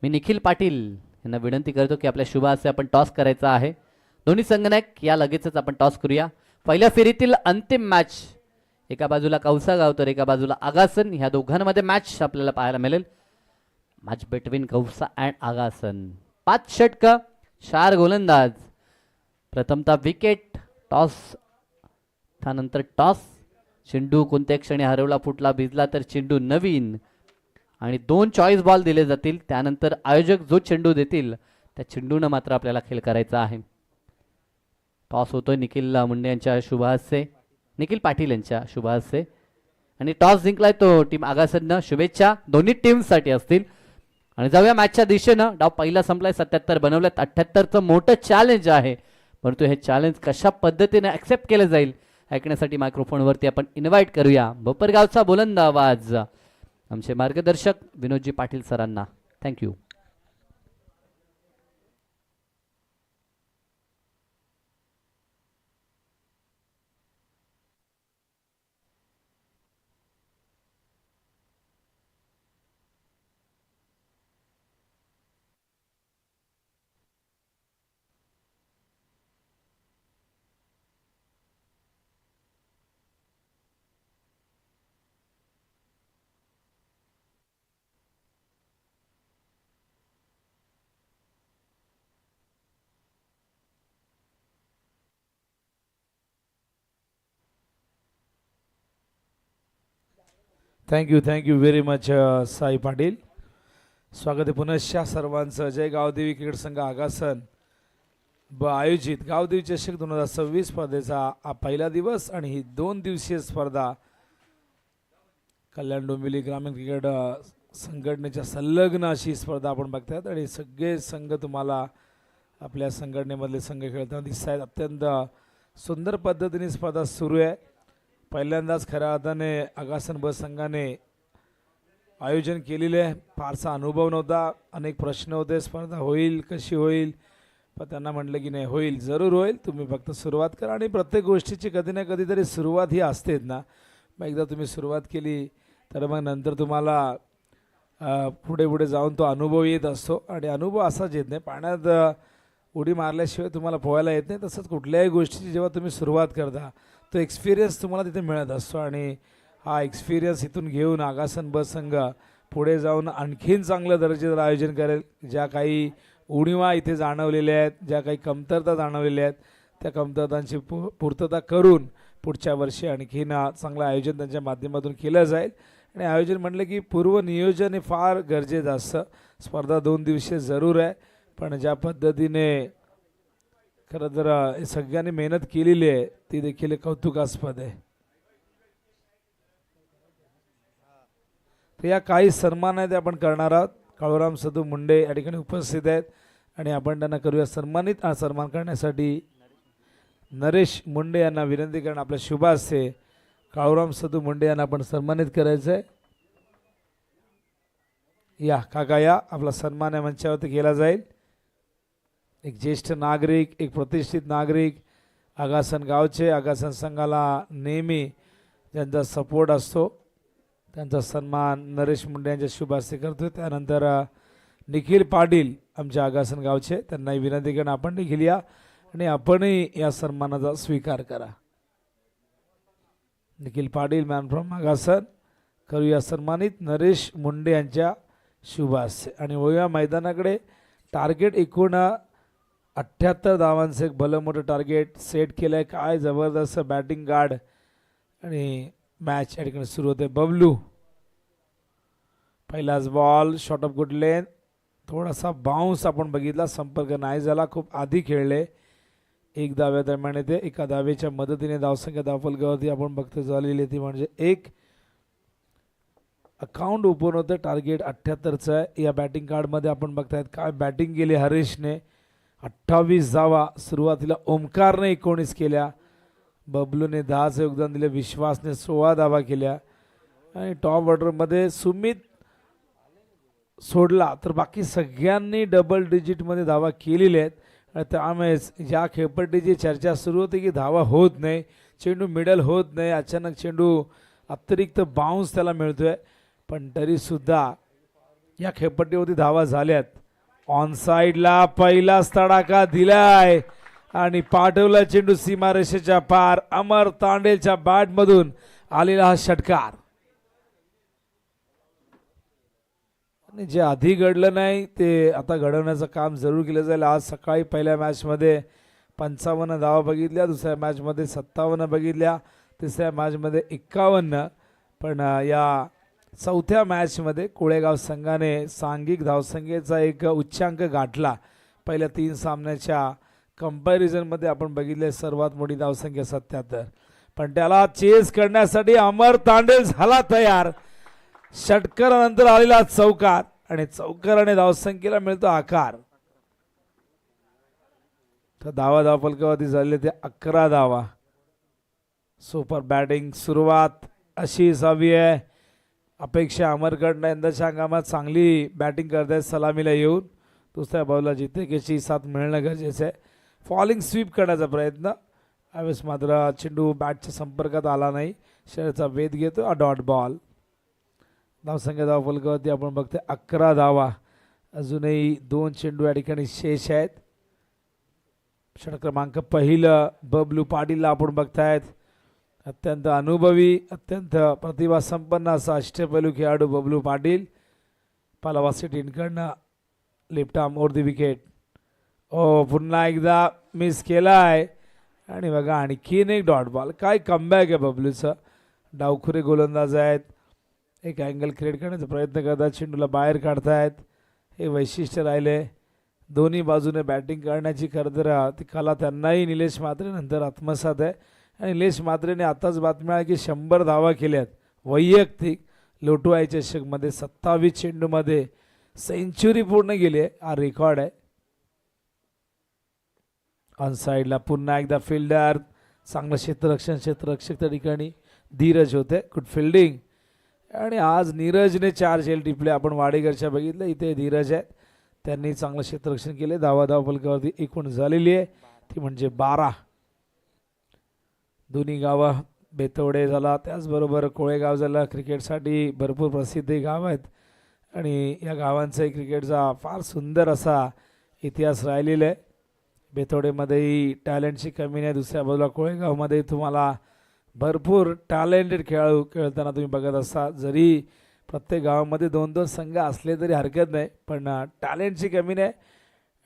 मी निखिल पाटील यांना विनंती करतो की आपल्या शुभ हस्ते आपण टॉस करायचा आहे. दोन्ही संघनायक या लगेचच आपण टॉस करूया. पहिल्या फेरीतील अंतिम मॅच, एका बाजूला कौसा गाव तर एका बाजूला आगासन, ह्या दोघांमध्ये मॅच आपल्याला पाहायला मिळेल. Match between Kausa and Agasan. 5 षटक, 4 गोलंदाज. प्रथमतः विकेट, टॉस, त्यानंतर टॉस, चेंडू कोणत्या क्षणी हरवला फुटला भिजला तर चेंडू नवीन आणि 2 चॉईस बॉल दिले जातील. त्यानंतर आयोजक जो चेंडू देतील त्या चेंडूनं मात्र आपल्याला खेळ करायचा आहे. टॉस होतोय निखिल मुंडे यांच्या शुभ हस्ते, निखिल पाटील यांच्या शुभ हस्ते आणि टॉस जिंकलाय तो टीम आगासनं. शुभेच्छा दोन्ही टीमसाठी असतील. आणि जाऊया मॅचच्या दिशेनं. डाव पहिला संपलाय, 77 बनवल्यात. 78चं मोठं चॅलेंज आहे, परंतु हे चॅलेंज कशा पद्धतीने ऍक्सेप्ट केलं जाईल ऐकण्यासाठी मायक्रोफोनवरती आपण इन्व्हाइट करूया भोपरगावचा बुलंद आवाज आमचे मार्गदर्शक विनोदजी पाटील सरांना. Thank you. Thank you very much Sai Patil. स्वागत आहे पुनश्च सर्वांचं. जय गावदेवी क्रिकेट संघ आगासन आयोजित गावदेवी चषक 2026 स्पर्धेचा हा पहिला दिवस आणि ही 2 दिवसीय स्पर्धा कल्याण डोंबिवली ग्रामीण क्रिकेट संघटनेच्या संलग्न अशी स्पर्धा आपण बघतात आणि सगळे संघ तुम्हाला आपल्या संघटनेमधले संघ खेळताना दिसत आहेत. अत्यंत सुंदर पद्धतीने स्पर्धा सुरू आहे. पहिल्यांदाच खऱ्या अर्थाने आगासन ब संघाने आयोजन केलेले आहे. फारसा अनुभव नव्हता, अनेक प्रश्न होते, स्पर्धा होईल कशी होईल, पण त्यांना म्हटलं की नाही होईल, जरूर होईल, तुम्ही फक्त सुरुवात करा. आणि प्रत्येक गोष्टीची कधी ना कधीतरी सुरुवात ही असतेच ना. मग एकदा तुम्ही सुरुवात केली तर मग नंतर तुम्हाला पुढे पुढे जाऊन तो अनुभव येत असतो. आणि अनुभव असाच येत नाही, पाण्यात उडी मारल्याशिवाय तुम्हाला पोहायला येत नाही. तसंच कुठल्याही गोष्टीची जेव्हा तुम्ही सुरुवात करता तो एक्सपिरियन्स तुम्हाला तिथे मिळत असतो आणि हा एक्सपिरियन्स इथून घेऊन आगासन ब संघ पुढे जाऊन आणखीन चांगलं दर्जेदार आयोजन करेल. ज्या काही उणिवा इथे जाणवलेल्या आहेत, ज्या काही कमतरता जाणवलेल्या आहेत, त्या कमतरतांची पूर्तता करून पुढच्या वर्षी आणखीन चांगलं आयोजन त्यांच्या माध्यमातून केलं जाईल. आणि आयोजन म्हटलं की पूर्वनियोजन हे फार गरजेचं असतं. स्पर्धा 2 दिवसीय जरूर आहे, पण ज्या पद्धतीने खरं तर सगळ्यांनी मेहनत केलेली आहे ती देखील कौतुकास्पद आहे. तर या काही सन्मान आहेत आपण करणार आहोत. काळूराम सदू मुंडे या ठिकाणी उपस्थित आहेत आणि आपण त्यांना करूया सन्मानित. सन्मान करण्यासाठी नरेश मुंडे यांना विनंती करणं आपल्या शुभ हस्ते काळूराम सदू मुंडे यांना आपण सन्मानित करायचं आहे. या काका या, आपला सन्मान या मंचावरती केला जाईल. एक ज्येष्ठ नागरिक, एक प्रतिष्ठित नागरिक, आगासन गावचे, आगासन संघाला नेहमी ज्यांचा सपोर्ट असतो त्यांचा सन्मान नरेश मुंडे यांच्या शुभ हस्ते करतो. त्यानंतर निखिल पाटील आमच्या आगासन गावचे, त्यांनाही विनंती करणं आपण देखील या आणि आपणही या सन्मानाचा स्वीकार करा. निखिल पाटील मॅन फ्रॉम आगासन करूया सन्मानित नरेश मुंडे यांच्या शुभ हस्ते. आणि वळूया मैदानाकडे. टार्गेट एकूण 78 धावांचं एक भलं मोठं टार्गेट सेट केलं आहे. काय जबरदस्त बॅटिंग गार्ड आणि मॅच या ठिकाणी सुरू होते. बबलू पहिलाच ball, shot of good length, थोडासा बाउन्स आपण बघितला, संपर्क नाही झाला, खूप आधी खेळले. एक धाव्या दरम्यान येते. एका धावेच्या मदतीने धावसंख्या धावफलकावरती आपण बघतो झालेली ती म्हणजे 1. अकाउंट ओपन होतं. टार्गेट 78चं आहे. या बॅटिंग कार्डमध्ये आपण बघतायत काय बॅटिंग केली हरीशने. 28 धावा. सुरुवातीला ओमकारने 19 केल्या. बबलूने 10चं योगदान दिले. विश्वासने 16 धावा केल्या आणि टॉप ऑर्डरमध्ये सुमित सोडला तर बाकी सगळ्यांनी डबल डिजिटमध्ये धावा केलेल्या आहेत. आणि त्यामुळेच या खेळपट्टीची चर्चा सुरू होती की धावा होत नाही, चेंडू मिडल होत नाही, अचानक चेंडू अतिरिक्त बाउन्स त्याला मिळतोय. पण तरीसुद्धा या खेळपट्टीवरती धावा झाल्यात. ऑन साईडला पहिलाच तडाखा दिलाय आणि पाठवला चेंडू सीमारेषेच्या पार. अमर तांडेलच्या बॅटमधून आलेला हा षटकार. आणि जे आधी घडलं नाही ते आता घडवण्याचं काम जरूर केलं जाईल. आज सकाळी पहिल्या मॅचमध्ये 55 धावा बघितल्या, दुसऱ्या मॅचमध्ये 57 बघितल्या, तिसऱ्या मॅचमध्ये 51. पण या चौथ्या मॅचमध्ये कोळेगाव संघाने सांघिक धावसंख्येचा एक उच्चांक गाठला. पहिल्या 3 सामन्याच्या कंपॅरिझनमध्ये आपण बघितले सर्वात मोठी धावसंख्या 77. पण त्याला चेस करण्यासाठी अमर तांडेल झाला तयार. षटकारानंतर आलेला चौकार आणि चौकाराने धावसंख्येला मिळतो आकार. तर धावा फलकावरती झालेले ते 11 धावा. सुपर बॅटिंग सुरुवात अशीच हवी आहे. अपेक्षा अमरकडनं यंदाच्या हंगामात चांगली बॅटिंग करतायत सलामीला येऊन. दुसऱ्या बॉलला जितेकीची साथ मिळणं गरजेचं आहे. फॉलिंग स्वीप करण्याचा प्रयत्न. यावेळेस मात्र चेंडू बॅटच्या संपर्कात आला नाही. शरीराचा वेध घेतो. Dot ball. धावसंख्या धावफलकावरती आपण बघतोय 11 धावा. अजूनही 2 चेंडू या ठिकाणी शेष आहेत. षटक क्रमांक पहिलं बबलू पाटीलला आपण बघतायत. अत्यंत अनुभवी, अत्यंत प्रतिभा संपन्न असा अष्टपैलू खेळाडू बबलू पाटील. पालावा सिटींकडनं left arm over the wicket. पुन्हा एकदा मिस केलाय आणि बघा आणखीन एक डॉट बॉल. काय कमबॅक आहे बबलूचं. डावखुरे गोलंदाज आहेत. एक अँगल क्रिएट करण्याचा प्रयत्न करतात, चेंडूला बाहेर काढतायत. हे वैशिष्ट्य राहिले. दोन्ही बाजूने बॅटिंग करण्याची खरं ती कला त्यांनाही निलेश म्हात्रे नंतर आत्मसात आहे. आणि निलेश म्हात्रेने आताच बातम्या आहे की 100 धावा केल्यात वैयक्तिक. लोटू चषकमध्ये 27 चेंडूमध्ये सेंचुरी पूर्ण केली आहे. हा रेकॉर्ड आहे. ऑन साईडला पुन्हा एकदा फिल्डर. चांगलं क्षेत्ररक्षक त्या ठिकाणी धीरज होते. Good fielding. आणि आज नीरजने 4 झेल टिपले. आपण वाडेकरच्या बघितलं, इथे धीरज आहेत. त्यांनी चांगलं क्षेत्ररक्षण केले. धावा फलकावरती एकूण झालेली आहे ती म्हणजे 12. दोन्ही गावं बेतवडे झाला, त्याचबरोबर कोळेगाव झाला. क्रिकेटसाठी भरपूर प्रसिद्ध गाव आहेत आणि या गावांचा क्रिकेटचा फार सुंदर असा इतिहास राहिलेला आहे. बेतवडेमध्येही टॅलेंटची कमी नाही. दुसऱ्या बाजूला कोळेगावमध्ये तुम्हाला भरपूर टॅलेंटेड खेळाडू खेळताना तुम्ही बघत असता. जरी प्रत्येक गावामध्ये 2-2 संघ असले तरी हरकत नाही, पण टॅलेंटची कमी नाही.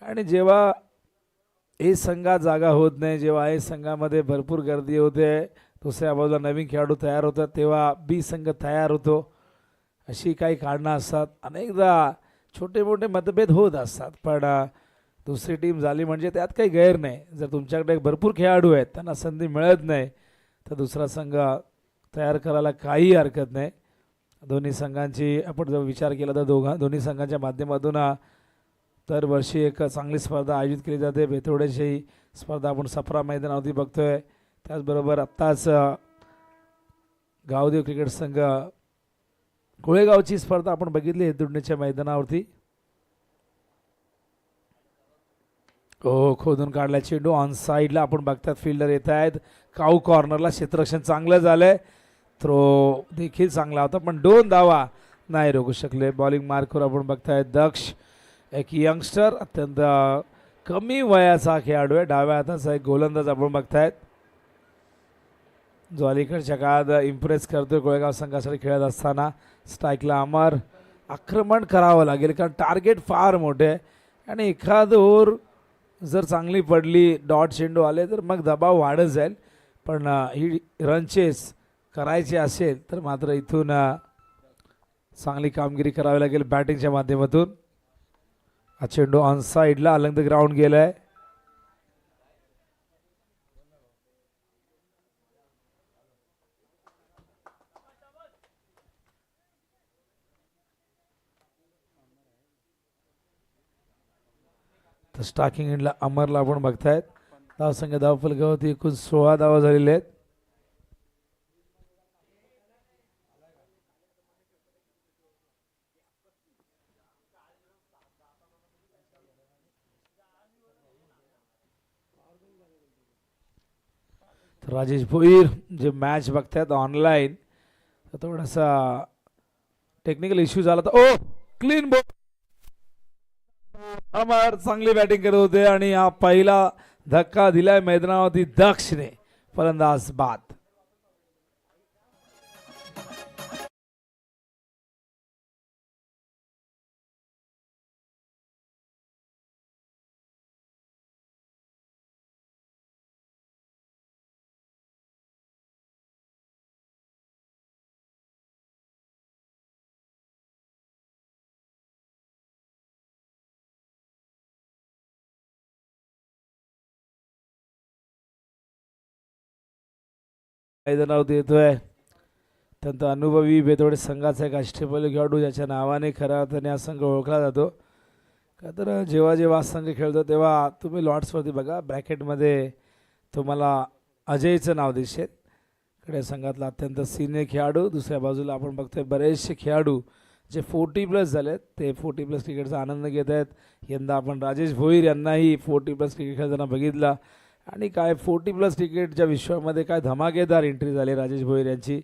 आणि जेव्हा ए संघात जागा होत नाही, जेव्हा ए संघामध्ये भरपूर गर्दी होते, दुसऱ्या बाजूला नवीन खेळाडू तयार होतात, तेव्हा बी संघ तयार होतो. अशी काही कारणं असतात. अनेकदा छोटे मोठे मतभेद होत असतात, पण दुसरी टीम झाली म्हणजे त्यात काही गैर नाही. जर तुमच्याकडे भरपूर खेळाडू आहेत, त्यांना संधी मिळत नाही, तर दुसरा संघ तयार करायला काही हरकत नाही. दोन्ही संघांची आपण जर विचार केला तर दोन्ही संघांच्या माध्यमातून दरवर्षी एक चांगली स्पर्धा आयोजित केली जाते. बेतवड्याची स्पर्धा आपण सफरा मैदानावरती बघतोय. त्याचबरोबर आत्ताच गावदेव क्रिकेट संघ कोळेगावची स्पर्धा आपण बघितली हेतुडणीच्या मैदानावरती. खोदून काढला चेंडू. ऑन साईडला आपण बघतात फिल्डर येत आहेत. काऊ कॉर्नरला क्षेत्ररक्षण चांगलं झालंय. थ्रो देखील चांगला होता, पण 2 धावा नाही रोखू शकले. बॉलिंग मार्कवर आपण बघतायत दक्ष, एक यंगस्टर, अत्यंत कमी वयाचा खेळाडू आहे. डाव्या हाताचा एक गोलंदाज आपण बघतायत, जो अलीकडच्या काळात इम्प्रेस करतोय कोळेगाव संघासाठी खेळत असताना. स्ट्राईकला अमर. आक्रमण करावं लागेल कारण टार्गेट फार मोठे आहे आणि एखाद ओव्हर जर चांगली पडली, डॉट चेंडू आले तर मग दबाव वाढत जाईल. पण ही रन चेस करायची असेल तर मात्र इथून चांगली कामगिरी करावी लागेल बॅटिंगच्या माध्यमातून. हा चेंडू ऑन साईडला अलंग द ग्राउंड गेलाय. तर स्टार्किंग एंडला अमरला आपण बघतायत. धावसंख्या धावफलकावरती एकूण 16 धावा झालेल्या आहेत. तर राजेश भोईर जे मॅच बघतायत ऑनलाईन, थोडासा टेक्निकल इश्यू झाला तर ओ क्लीन बॉल. अमर चांगली बॅटिंग करत होते आणि हा पहिला धक्का दिलाय मैदानावरती दक्षने. फलंदाज बाद. मैदानावरती येतोय अत्यंत अनुभवी बेतोडे संघाचा एक अष्टपैलू खेळाडू ज्याच्या नावाने खऱ्या अर्थाने हा संघ ओळखला जातो. का तर जेव्हा जेव्हा हा संघ खेळतो तेव्हा तुम्ही लॉट्सवरती बघा, ब्रॅकेटमध्ये तुम्हाला अजयचं नाव दिसेल. इकडे संघातला अत्यंत सिनियर खेळाडू. दुसऱ्या बाजूला आपण बघतोय बरेचसे खेळाडू जे 40+ झालेत, ते 40+ क्रिकेटचा आनंद घेत आहेत. यंदा आपण राजेश भोईर यांनाही 40+ क्रिकेट खेळताना बघितला आणि काय 40+ क्रिकेटच्या विश्वामध्ये काय धमाकेदार एंट्री झाली राजेश भोईर यांची.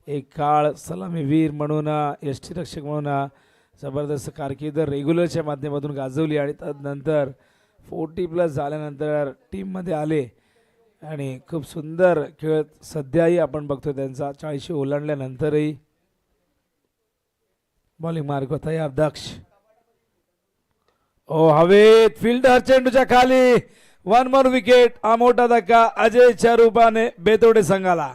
एक काळ सलामीवीर म्हणून, यष्टीरक्षक म्हणून जबरदस्त कारकीर्द रेग्युलरच्या माध्यमातून गाजवली आणि त्यानंतर 40+ झाल्यानंतर टीममध्ये आले आणि खूप सुंदर खेळत सध्याही आपण बघतो त्यांचा 40 ओलांडल्यानंतरही. बॉलिंग मार्क होता या दक्ष. ओ हवेत फिल्डर चेंडूच्या खाली. 1 मोर विकेट. हा मोठा धक्का अजयच्या रूपाने बेतोडे संघाला.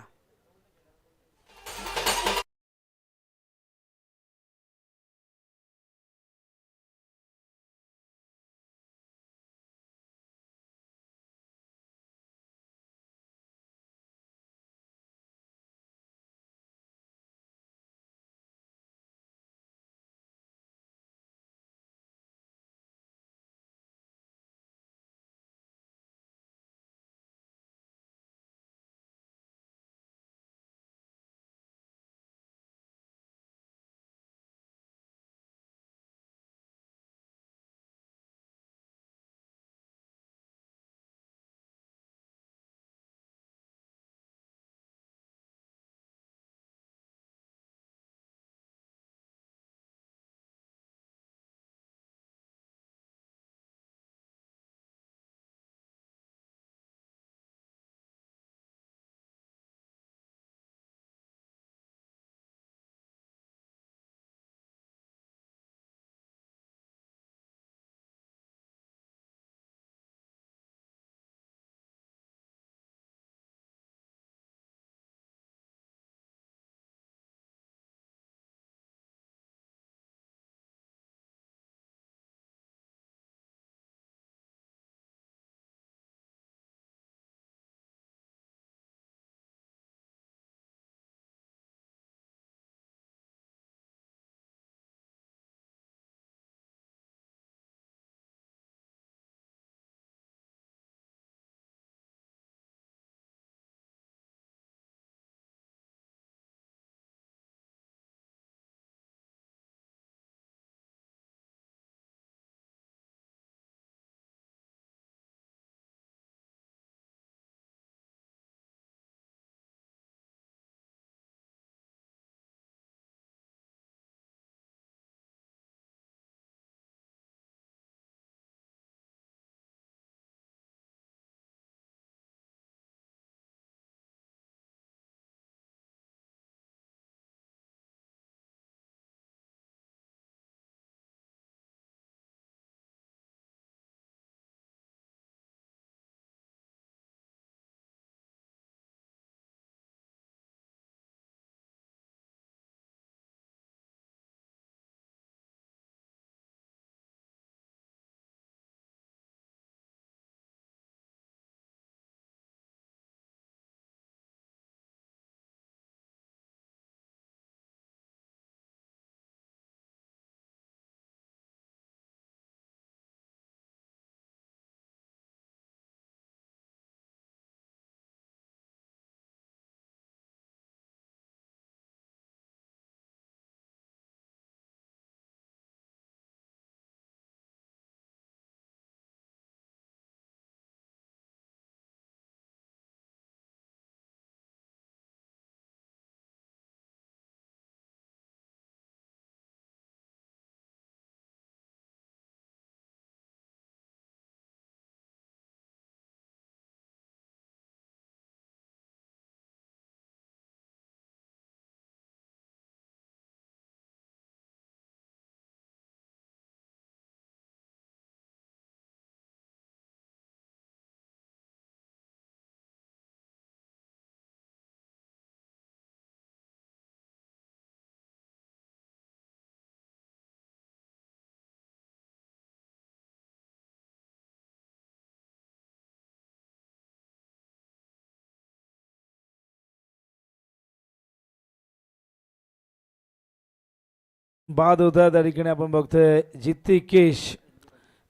बाद होता त्या ठिकाणी आपण बघतोय जित्ती केश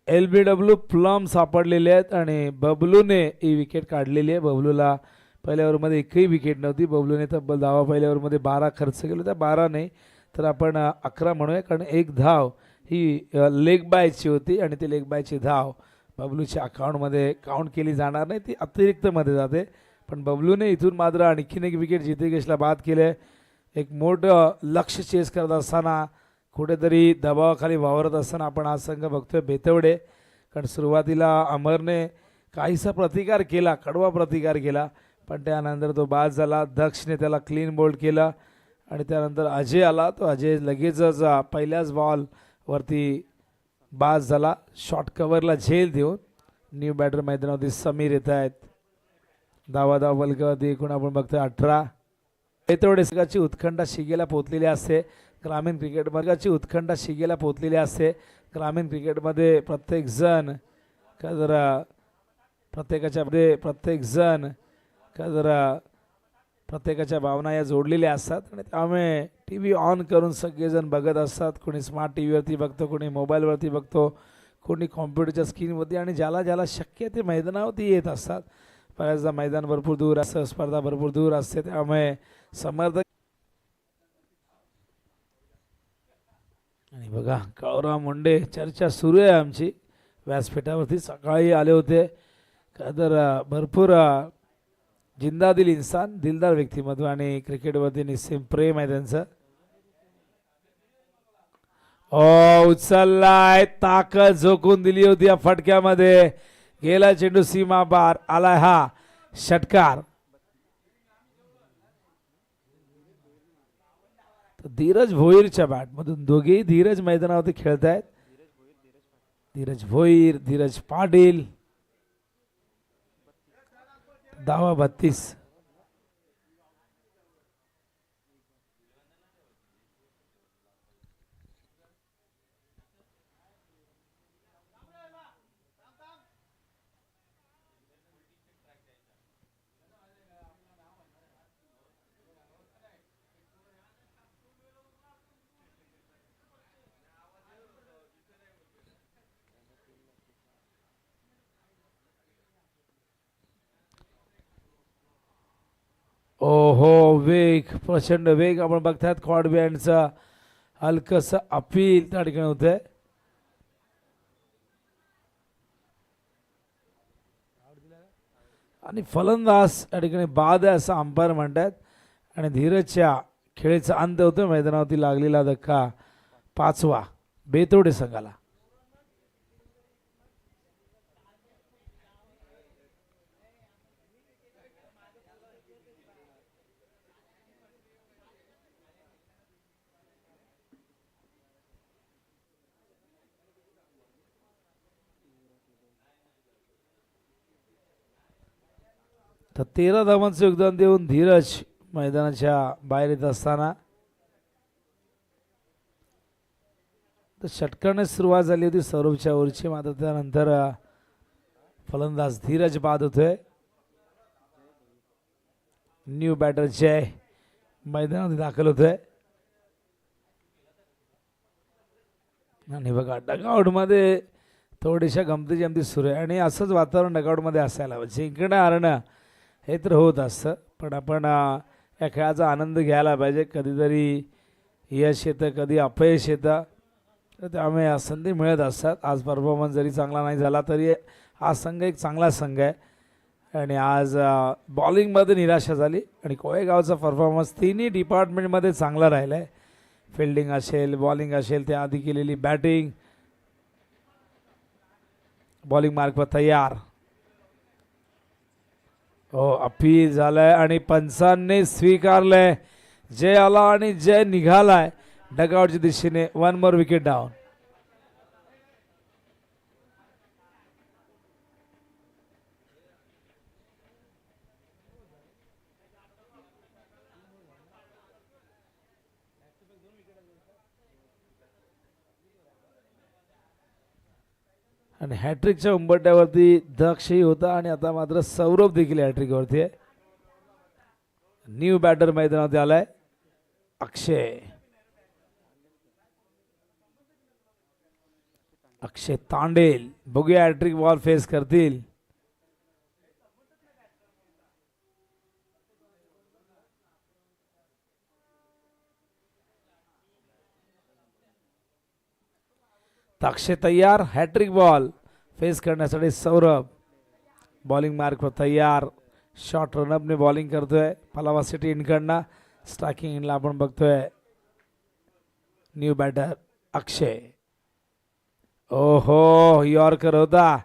LBW प्लम सापडलेले आहेत आणि बबलूने ही विकेट काढलेली आहे. बबलूला पहिल्या ओव्हरमध्ये एकही विकेट नव्हती. बबलूने तब्बल धावा पहिल्या ओव्हरमध्ये 12 खर्च केले होत्या. 12 नाही तर आपण 11 म्हणूया, कारण एक धाव ही लेग बायची होती आणि ती लेग बायची धाव बबलूच्या अकाउंटमध्ये काउंट केली जाणार नाही, ती अतिरिक्तमध्ये जाते. पण बबलूने इथून मात्र आणखीन एक विकेट जितेशला बाद केले. एक मोठं लक्ष चेस करत असताना, कुठेतरी दबावाखाली वावरत असताना आपण हा संघ बघतोय बेतवडे. कारण सुरुवातीला अमरने काहीसा प्रतिकार केला, कडवा प्रतिकार केला, पण त्यानंतर तो बाद झाला. दक्षने त्याला क्लीन बोल्ड केलं आणि त्यानंतर अजय आला. तो अजय लगेचच पहिल्याच बॉलवरती बाद झाला, शॉर्ट कव्हरला झेल देऊन. न्यू बॅटर मैदानावरती समीर येत आहेत. धावा बलकावरती एकूण आपण बघतोय 18. बेतवडे संघाची उत्कंठा शिगेला पोचलेली असते. ग्रामीण क्रिकेट वर्गाची उत्कंठा शिगेला पोचलेली असते. ग्रामीण क्रिकेटमध्ये प्रत्येकजण प्रत्येकाच्या भावना या जोडलेल्या असतात आणि त्यामुळे टी व्ही ऑन करून सगळेजण बघत असतात. कोणी स्मार्ट टी व्हीवरती बघतो, कोणी मोबाईलवरती बघतो, कोणी कॉम्प्युटरच्या स्क्रीनवरती, आणि ज्याला ज्याला शक्य ते मैदानावरती येत असतात. बऱ्याचदा मैदान भरपूर दूर असतं, स्पर्धा भरपूर दूर असते, त्यामुळे समर्थक. आणि बघा काळूराव मुंडे, चर्चा सुरू आहे आमची व्यासपीठावरती. सकाळी आले होते तर भरपूर जिंदा दिल इन्सान, दिलदार व्यक्तिमत्व आणि क्रिकेटवरती निस्सीम प्रेम आहे त्यांचं. उचललाय, ताकद झोकून दिली होती या फटक्यामध्ये. गेला चेंडू सीमा पार, आलाय हा षटकार. धीरज भोईरच्या बॅटमधून दोघेही धीरज मैदानावरती खेळत आहेत. धीरज भोईर, धीरज पाटील. धावा 32. ओहो, वेग, प्रचंड वेग आपण बघतात. कॉड बँडचा हलकस अपील त्या ठिकाणी होत आहे. आणि फलंदाज या ठिकाणी बाद आहे असं अंपायर म्हणतात. आणि धीरजच्या खेळीचा अंत होतो. मैदानावरती लागलेला धक्का 5वा बेतवडे संघाला. तर 13 धावांचं योगदान देऊन धीरज मैदानाच्या बाहेर येत असताना तर षटकाने सुरुवात झाली होती सौरभच्या ओव्हरची. मात्र त्यानंतर फलंदाज धीरज बाद होतोय. न्यू बॅटर जय मैदानात दाखल होतोय. आणि बघा डगआउटमध्ये थोडीशा गमती जमती सुरू आहे आणि असंच वातावरण डगआउटमध्ये असायला हवं. जिंकणं हारणं हे तर होत असतं, पण आपण या खेळाचा आनंद घ्यायला पाहिजे. कधीतरी यश येतं, कधी अपयश येतं, तर त्यामुळे संधी मिळत असतात. आज परफॉर्मन्स जरी चांगला नाही झाला तरी हा संघ एक चांगला संघ आहे. आणि आज बॉलिंगमध्ये निराशा झाली आणि कोळेगावचा परफॉर्मन्स तिन्ही डिपार्टमेंटमध्ये चांगला राहिला आहे. फिल्डिंग असेल, बॉलिंग असेल, त्याआधी केलेली बॅटिंग. बॉलिंग मार्कवर तयार. हो, अपील झालंय आणि पंचांनी स्वीकारलंय. जय आला आणि जय निघालाय डगआउटच्या दिशेने. 1 मोर विकेट डाऊन. आणि हॅट्रिकच्या उंबरट्यावरती दक्षही होता आणि आता मात्र सौरभ देखील हॅट्रिकवरती आहे. न्यू बॅटर मैदानावरती आलाय अक्षय. अक्षय तांडेल बघूया हॅट्रिक बॉल फेस करतील. अक्षय तयार हॅट्रिक बॉल फेस करण्यासाठी. सौरभ बॉलिंग मार्कवर तयार. शॉर्ट रनअपने बॉलिंग करतोय पलावा सिटी इनकडनं. स्ट्रायकिंग इनला आपण बघतोय न्यू बॅटर अक्षय. ओहो यॉर्कर होता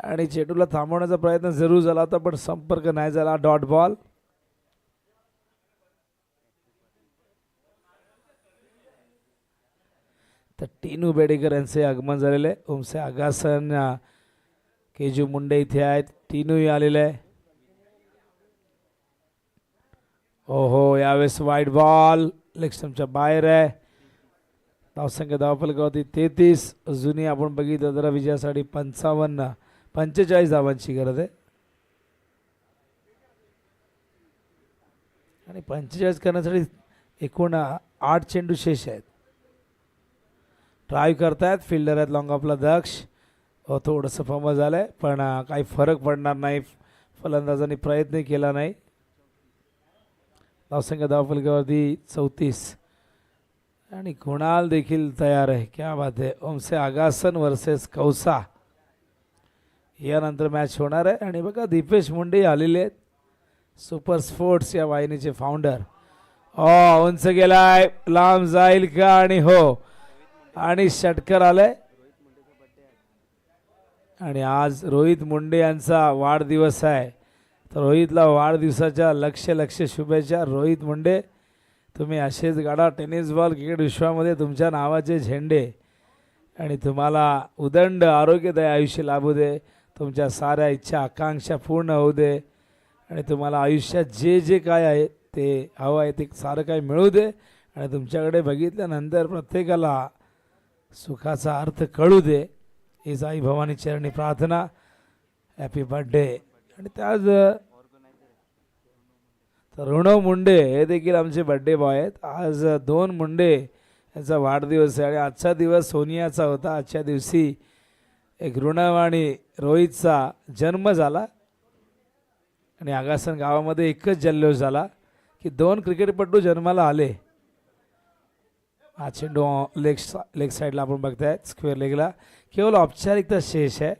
आणि चेंडूला थांबवण्याचा प्रयत्न जरूर झाला होता पण संपर्क नाही झाला. Dot ball. तर टीनू बेडेकर यांचे आगमन झालेले. ओमसे आगासन केजू मुंडे इथे आहेत. टीनूही आलेले आहे. ओहो यावेळेस वाईड बॉल लेग स्टंपच्या बाहेर आहे. धावसंख्या धावफलकावरती 33. अजूनही आपण बघितलं तर विजयासाठी 45 धावांची गरज आहे आणि 45 करण्यासाठी एकूण 8 चेंडू शेष आहेत. ड्राईव्ह करतायत फिल्डर आहेत लॉंग ऑफला दक्ष. थोडंसं फंबल झालंय पण काही फरक पडणार नाही. फलंदाजांनी प्रयत्न केला नाही. धावसंख्या धावफलकावरती 34 आणि कुणाल देखील तयार आहे. क्या बात आहे. ओमसे आगासन वर्सेस कौसा यानंतर मॅच होणार आहे. आणि बघा दीपेश मुंडे आलेले आहेत. सुपर स्पोर्ट्स या वाहिनीचे फाउंडर. उंच गेलाय लांब जाईल का आणि हो आणि षटकर आलंय. आणि आज रोहित मुंडे यांचा वाढदिवस आहे. तर रोहितला वाढदिवसाच्या लक्ष शुभेच्छा. रोहित मुंडे तुम्ही असेच गाडा टेनिस बॉल क्रिकेट विश्वामध्ये तुमच्या नावाचे झेंडे आणि तुम्हाला उदंड आरोग्यदायी आयुष्य लाभू दे. तुमच्या साऱ्या इच्छा आकांक्षा पूर्ण होऊ दे आणि तुम्हाला आयुष्यात जे जे काय आहे ते हवं आहे ते सारं काही मिळू दे. आणि तुमच्याकडे बघितल्यानंतर प्रत्येकाला सुखाचा अर्थ कळू दे हीच आई भवानी चरणी प्रार्थना. Happy birthday. आणि त्याच तर ऋणव मुंडे हे देखील आमचे बर्थडे बॉय आहेत. आज 2 मुंडे यांचा वाढदिवस आहे आणि आजचा दिवस सोनियाचा होता. आजच्या दिवशी एक ऋणव आणि रोहितचा जन्म झाला आणि आगासन गावामध्ये एकच जल्लोष झाला की 2 क्रिकेटपटू जन्माला आले. हा चेंडू लेग साईडला आपण बघताय स्क्वेअर लेगला. केवळ औपचारिकता शेष आहे.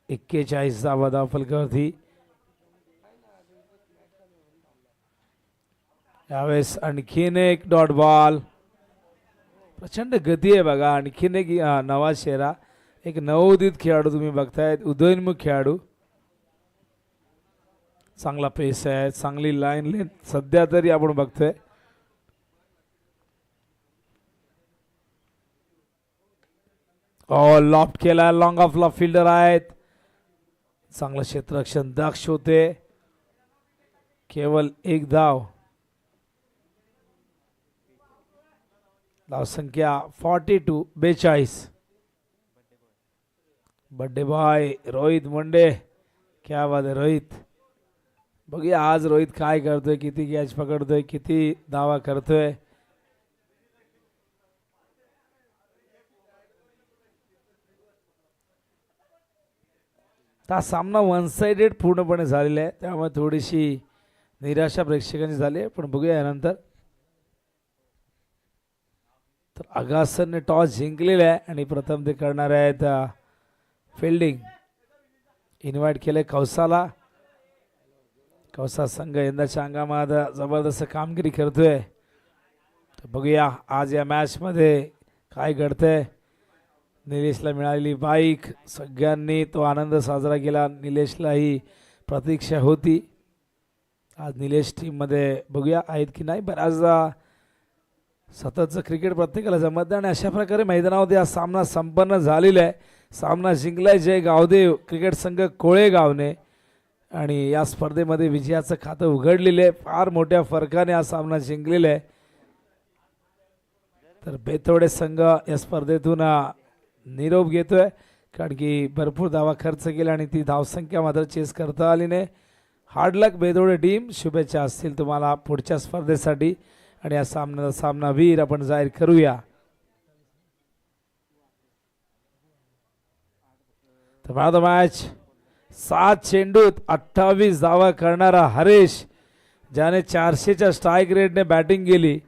41 धावा धावफलकावरती. यावेळेस आणखीन एक डॉट बॉल. प्रचंड गती आहे बघा. आणखीन एक नवा चेहरा एक नवोदित खेळाडू तुम्ही बघतायत. उदयोन्मुख खेळाडू. चांगला पेस आहे चांगली लाईन लेंथ सध्या तरी आपण बघतोय. लॉफ्ट केला लॉंग ऑफला फिल्डर आहेत. चांगलं क्षेत्ररक्षण दक्ष होते. केवळ 1 धाव. धावसंख्या 42. Birthday boy Rohit Munde. क्या बात आहे रोहित. बघूया आज रोहित काय करतोय. किती कॅच पकडतोय किती धावा करतोय. हा सामना 1 साइडेड पूर्णपणे झालेला आहे त्यामुळे थोडीशी निराशा प्रेक्षकांची झाली आहे. पण बघूया यानंतर. तर आगासनने टॉस जिंकलेला आहे आणि प्रथम ते करणार आहेत फिल्डिंग. इन्व्हाइट केले कौसाला. कौसा संघ यंदाच्या अंगामध्ये जबरदस्त कामगिरी करतोय. तर बघूया आज या मॅचमध्ये काय घडतंय. निलेशला मिळालेली बाईक सगळ्यांनी तो आनंद साजरा केला. निलेशलाही प्रतीक्षा होती. आज निलेश टीममध्ये बघूया आहेत की नाही. बऱ्याचदा सततचं क्रिकेट प्रत्येकाला जमत नाही आणि अशा प्रकारे मैदानामध्ये हा सामना संपन्न झालेला आहे. सामना जिंकलाय जय गावदेव क्रिकेट संघ कोळेगावने आणि या स्पर्धेमध्ये विजयाचं खातं उघडलेलं आहे. फार मोठ्या फरकाने हा सामना जिंकलेला आहे. तर बेतोडे संघ या स्पर्धेतून निरोप घेतोय कारण की भरपूर धावा खर्च केला आणि ती धावसंख्या मात्र चेस करता आली नाही. हार्ड लक बेतोडे टीम. शुभेच्छा असतील तुम्हाला पुढच्या स्पर्धेसाठी. आणि या सामन्याचा सामनावीर आपण जाहीर करूया. तर मॅन ऑफ द मॅच 7 चेंडूत 28 धावा करणारा हरेश, ज्याने 400च्या स्ट्राईक रेटने बॅटिंग केली,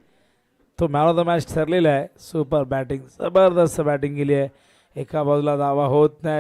तो मॅन ऑफ द मॅच ठरलेला आहे. सुपर बॅटिंग, जबरदस्त बॅटिंग केली आहे. एका बाजूला धावा होत नाही.